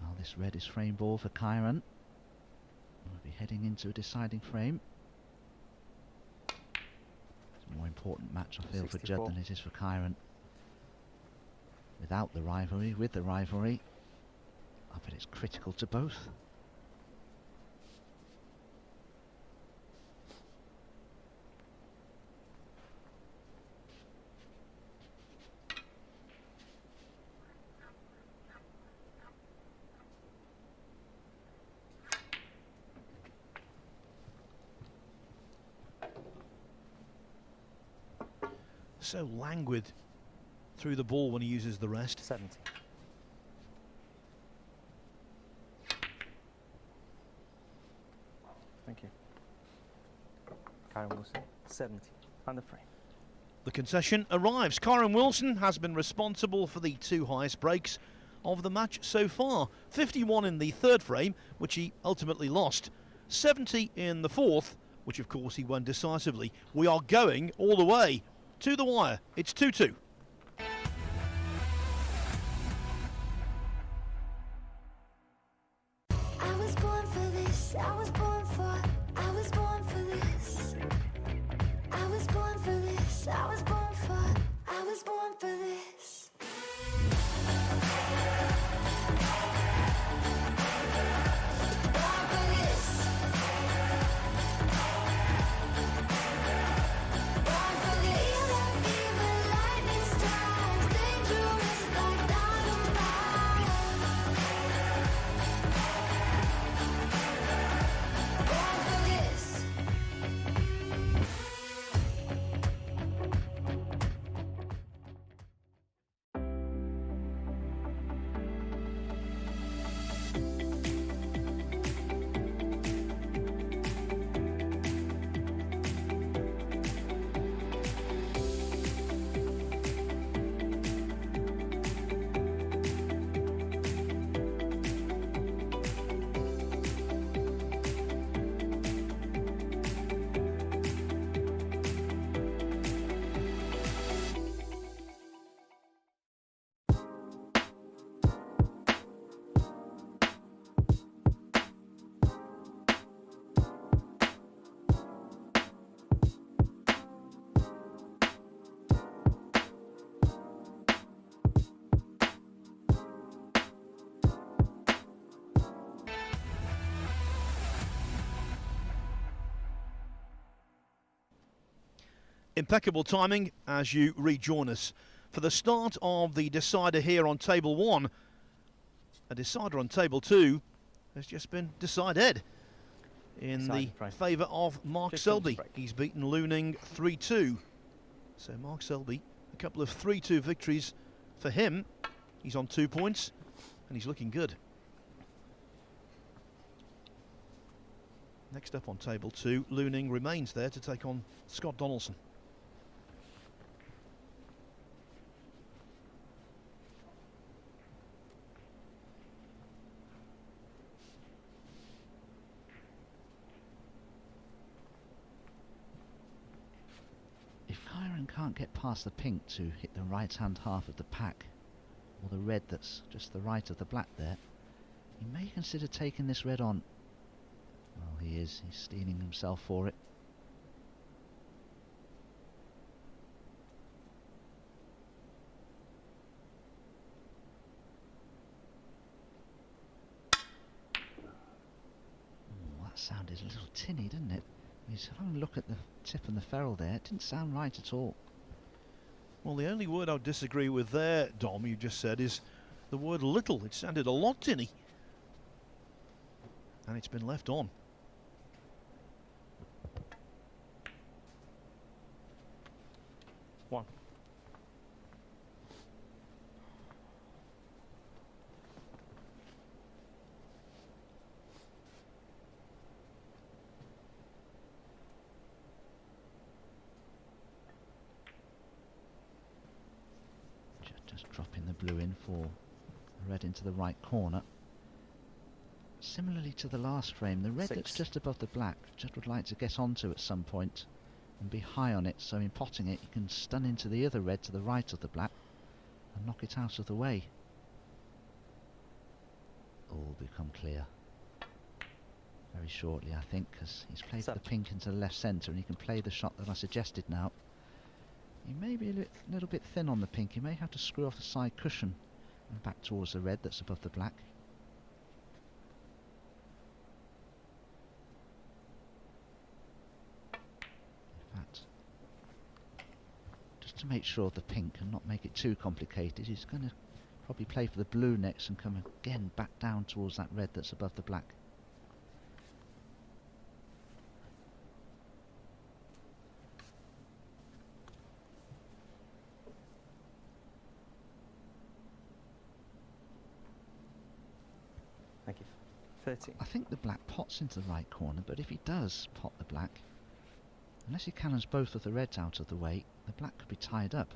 Well, this red is frame ball for Kyren. We'll be heading into a deciding frame. It's a more important match, I feel, for 64. Judd than it is for Kyren. Without the rivalry, with the rivalry, I bet it's critical to both. So languid through the ball when he uses the rest. 70. Thank you. Kyren Wilson, 70. On the frame. The concession arrives. Kyren Wilson has been responsible for the 2 highest breaks of the match so far. 51 in the 3rd frame, which he ultimately lost. 70 in the 4th, which of course he won decisively. We are going all the way to the wire. It's 2-2. I was born for this. I was born for. I was born for this. I was born for this. I was born for. I was born for this. Born for this. Born for this. Feel like even lightning strikes, dangerous like dynamite. Born for this. Impeccable timing as you rejoin us for the start of the decider here on table 1. A decider on table 2 has just been decided in the favour of Mark Selby. He's beaten Looning 3-2. So Mark Selby, a couple of 3-2 victories for him. He's on 2 points and he's looking good. Next up on table 2, Looning remains there to take on Scott Donaldson. If Kyren can't get past the pink to hit the right hand half of the pack, or the red that's just the right of the black there, he may consider taking this red on. Well, he is. He's steeling himself for it. Oh, that sounded a little tinny, didn't it? He's having a look at the tip and the ferrule there. It didn't sound right at all. Well, the only word I would disagree with there, Dom, you just said, is the word little. It sounded a lot tinny. And it's been left on. One. Just dropping the blue in for the red into the right corner. Similarly to the last frame, the red that's just above the black, Judd would like to get onto at some point and be high on it, so in potting it you can stun into the other red to the right of the black and knock it out of the way. All become clear very shortly, I think, because he's played the pink into the left centre and he can play the shot that I suggested now. He may be a little bit thin on the pink. He may have to screw off the side cushion and back towards the red that's above the black. In fact, just to make sure of the pink and not make it too complicated, he's going to probably play for the blue next and come again back down towards that red that's above the black. Thank you. 30. I think the black pots into the right corner, but if he does pot the black, unless he cannons both of the reds out of the way, the black could be tied up.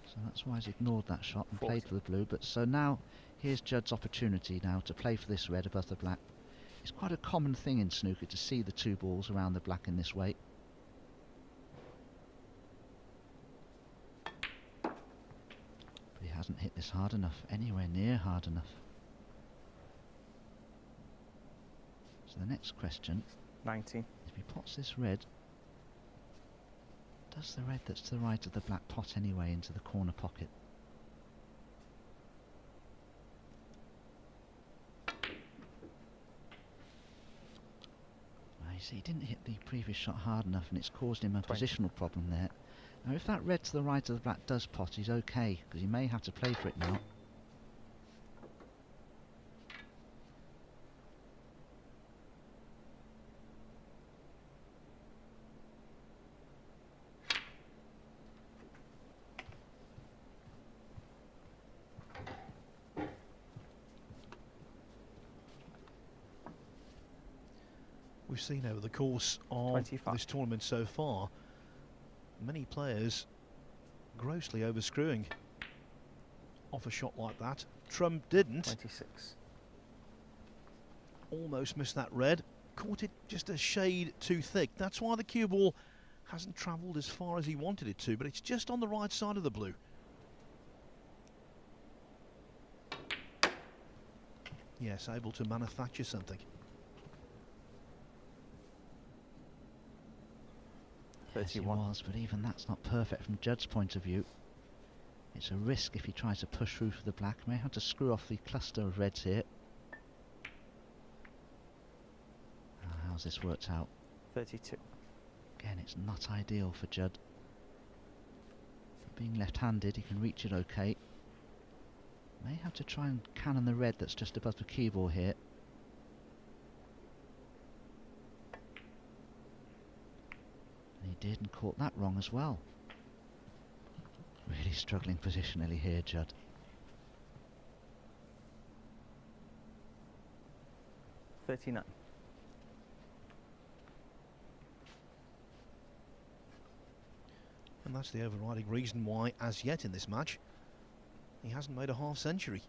So that's why he's ignored that shot and 40. played for the blue. But so now, here's Judd's opportunity now to play for this red above the black. It's quite a common thing in snooker to see the two balls around the black in this way. But he hasn't hit this hard enough, anywhere near hard enough. So the next question, 19. if he pots this red, does the red that's to the right of the black pot anyway into the corner pocket? Well, you see, he didn't hit the previous shot hard enough and it's caused him a 20. positional problem there. Now if that red to the right of the black does pot, he's okay, because he may have to play for it now. We've seen over the course of 25. this tournament so far, many players grossly overscrewing off a shot like that. Trump didn't. 26. Almost missed that red. Caught it just a shade too thick. That's why the cue ball hasn't travelled as far as he wanted it to, but it's just on the right side of the blue. Yes, able to manufacture something. 31. Yes, he was, but even that's not perfect from Judd's point of view. It's a risk if he tries to push through for the black. May have to screw off the cluster of reds here. How's this worked out? 32. Again, it's not ideal for Judd. Being left-handed, he can reach it okay. May have to try and cannon the red that's just above the cue ball here. And he did, and caught that wrong as well. Really struggling positionally here, Judd. $39. And that's the overriding reason why, as yet in this match, he hasn't made a half century.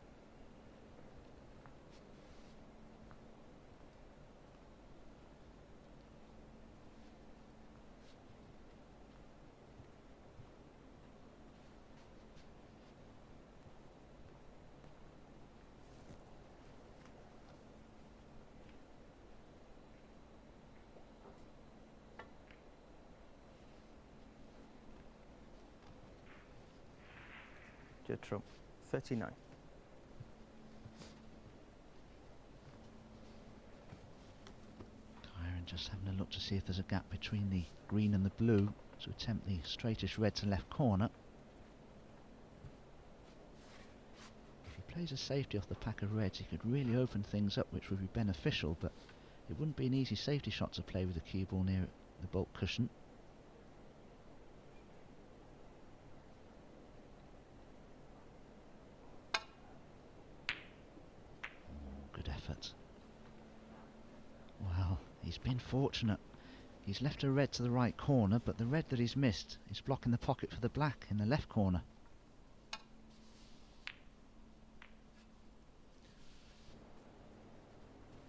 Judd Trump, 39. Kyren just having a look to see if there's a gap between the green and the blue to attempt the straightish red to left corner. If he plays a safety off the pack of reds, he could really open things up, which would be beneficial, but it wouldn't be an easy safety shot to play with the cue ball near the bulk cushion. Well, he's been fortunate. He's left a red to the right corner, but the red that he's missed is blocking the pocket for the black in the left corner.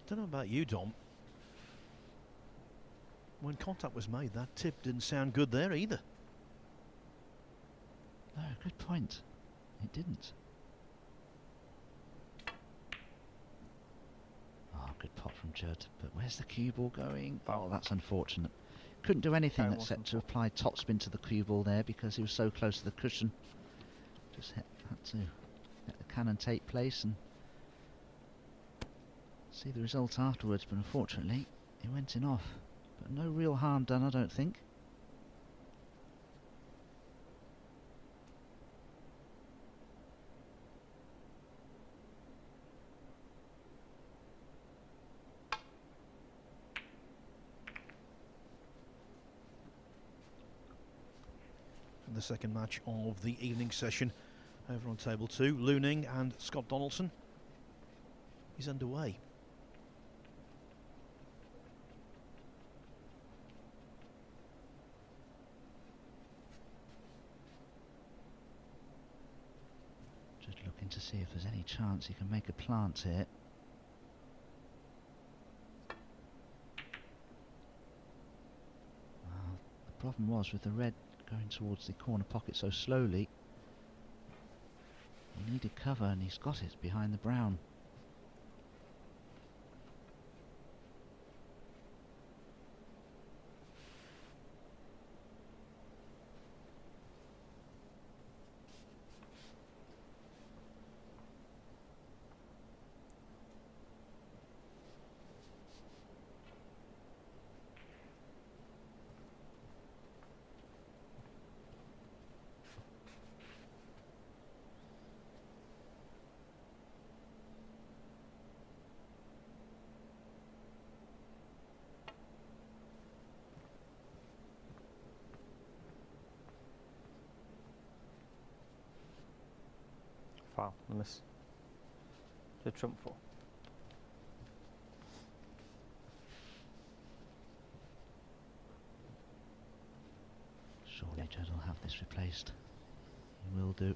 Don't know about you, Dom. When contact was made, that tip didn't sound good there either. No, good point. It didn't. Oh, good pot from Judd. But where's the cue ball going? Oh, that's unfortunate. Couldn't do anything except to apply topspin to the cue ball there because he was so close to the cushion. Just had to let the cannon take place and see the result afterwards, but unfortunately he went in off. But no real harm done, I don't think. The second match of the evening session over on table 2, Looning and Scott Donaldson, is underway. Just looking to see if there's any chance he can make a plant here. Well, the problem was with the red going towards the corner pocket so slowly, he needed cover and he's got it behind the brown. Foul, the miss. Judd Trump 4. Surely Judd will have this replaced. He will do.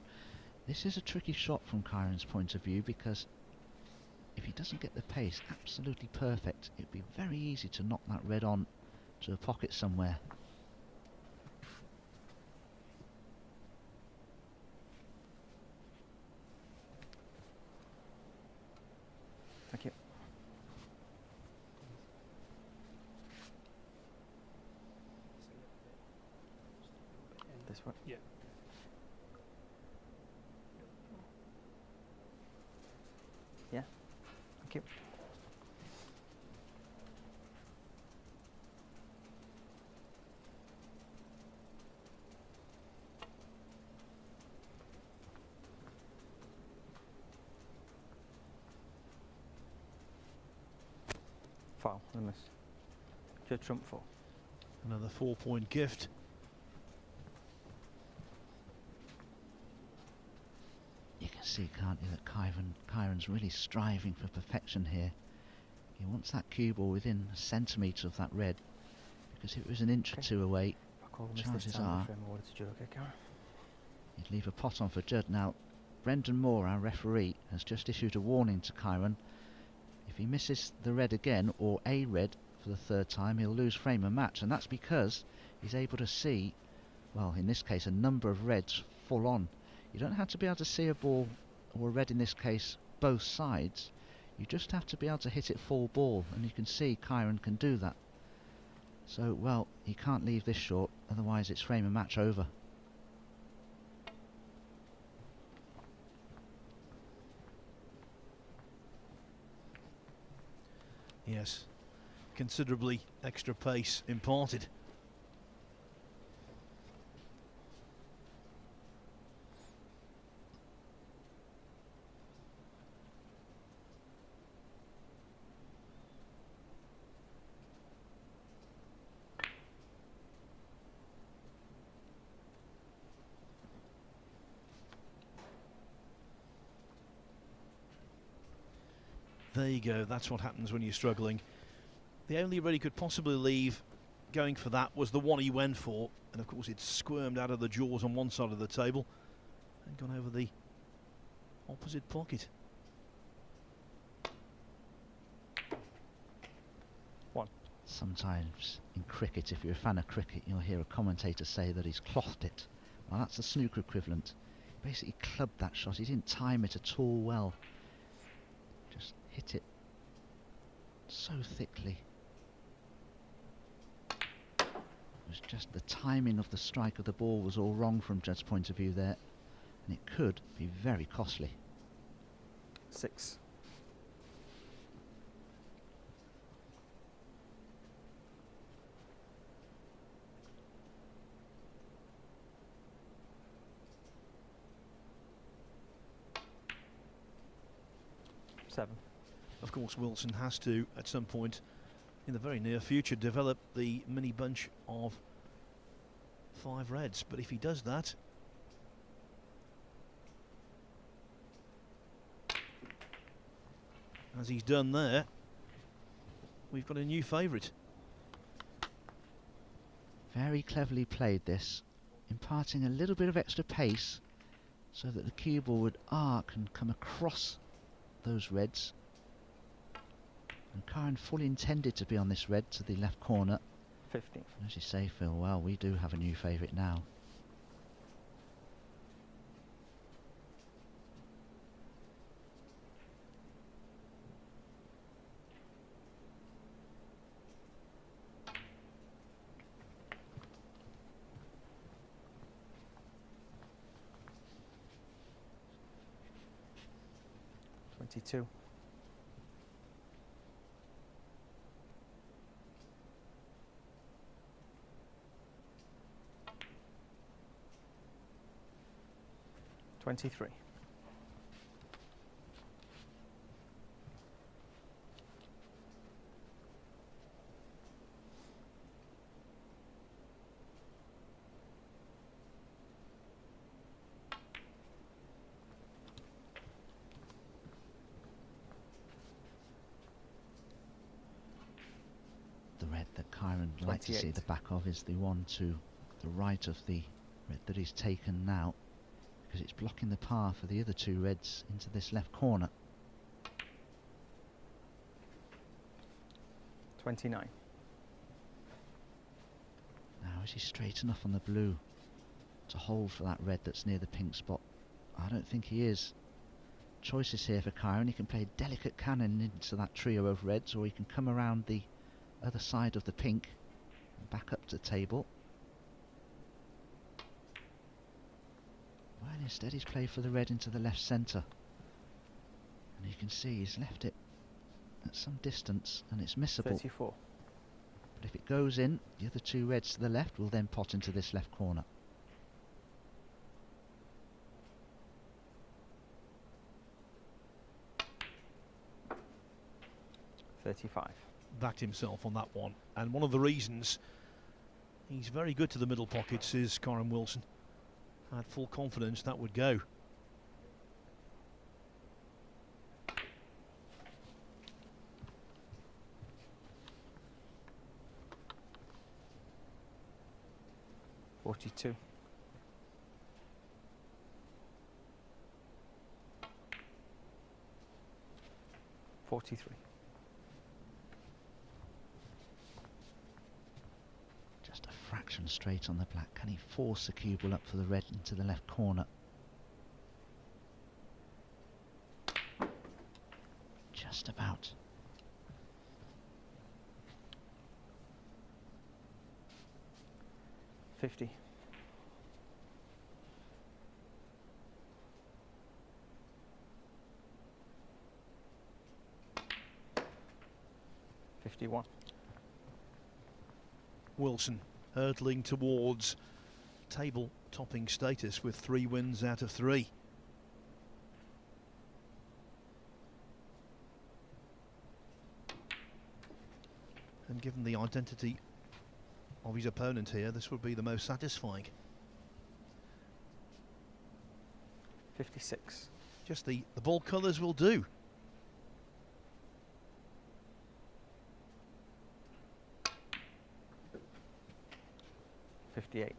This is a tricky shot from Kyren's point of view because if he doesn't get the pace absolutely perfect, it'd be very easy to knock that red on to a pocket somewhere. Thank you. This one? Yeah. Yeah. Thank you. foul, the miss. Judd trump 4. Another 4-point gift. You can see, can't you, that Kyren's really striving for perfection here. He wants that cue ball within a centimetre of that red, because if it was an inch or two away, chances are he'd leave a pot on for Judd. Now, Brendan Moore, our referee, has just issued a warning to Kyren. If he misses the red again, or a red for the third time, he'll lose frame and match, and that's because he's able to see, well, in this case, a number of reds full on. You don't have to be able to see a ball, or a red in this case, both sides. You just have to be able to hit it full ball, and you can see Kyren can do that. So, well, he can't leave this short, otherwise it's frame and match over. Yes, considerably extra pace imparted. There you go, that's what happens when you're struggling. The only red he could possibly leave going for that was the one he went for, and of course it squirmed out of the jaws on one side of the table and gone over the opposite pocket. 1. Sometimes in cricket, if you're a fan of cricket, you'll hear a commentator say that he's clothed it. Well, that's the snooker equivalent. He basically clubbed that shot. He didn't time it at all well. Just hit it so thickly. It was just the timing of the strike of the ball was all wrong from Judd's point of view there, and it could be very costly. 6. Of course, Wilson has to, at some point in the very near future, develop the mini bunch of 5 reds. But if he does that, as he's done there, we've got a new favourite. Very cleverly played this, imparting a little bit of extra pace so that the cue ball would arc and come across those reds. And Kyren fully intended to be on this red to the left corner. 15. And as you say, Phil, well, we do have a new favourite now. Two. 23. Kyren like to see the back of is the one to the right of the red that he's taken now, because it's blocking the par for the other 2 reds into this left corner. 29. Now is he straight enough on the blue to hold for that red that's near the pink spot? I don't think he is. Choices here for Kyren. He can play a delicate cannon into that trio of reds, or he can come around the other side of the pink and back up to the table. Well, instead he's played for the red into the left centre, and you can see he's left it at some distance and it's missable. 34. But if it goes in, the other 2 reds to the left will then pot into this left corner. 35. backed himself on that one, and one of the reasons he's very good to the middle pockets is Kyren Wilson. Had full confidence that would go. $42. $43. Just a fraction straight on the black. Can he force the cue ball up for the red into the left corner? Just about. $50. $51. Wilson hurtling towards table topping status with 3 wins out of 3. And given the identity of his opponent here, this would be the most satisfying. 56. Just the ball colours will do. $58.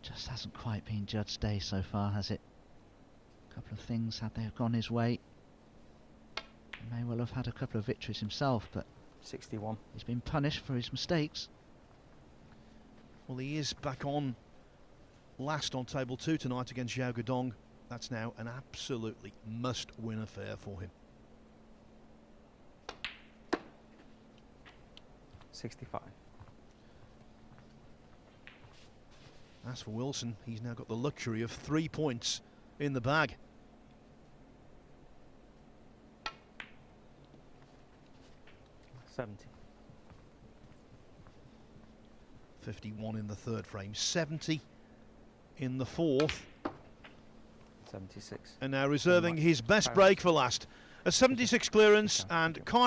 Just hasn't quite been Judd's day so far, has it? A couple of things, had they have gone his way, he may well have had a couple of victories himself, but 61. he's been punished for his mistakes. Well, he is back on last on table 2 tonight against Xiao Guodong. That's now an absolutely must-win affair for him. 65. As for Wilson, he's now got the luxury of 3 points in the bag. $70. 51 in the third frame, 70 in the fourth. 76. And now reserving his best break for last. A 76 clearance, and Kyren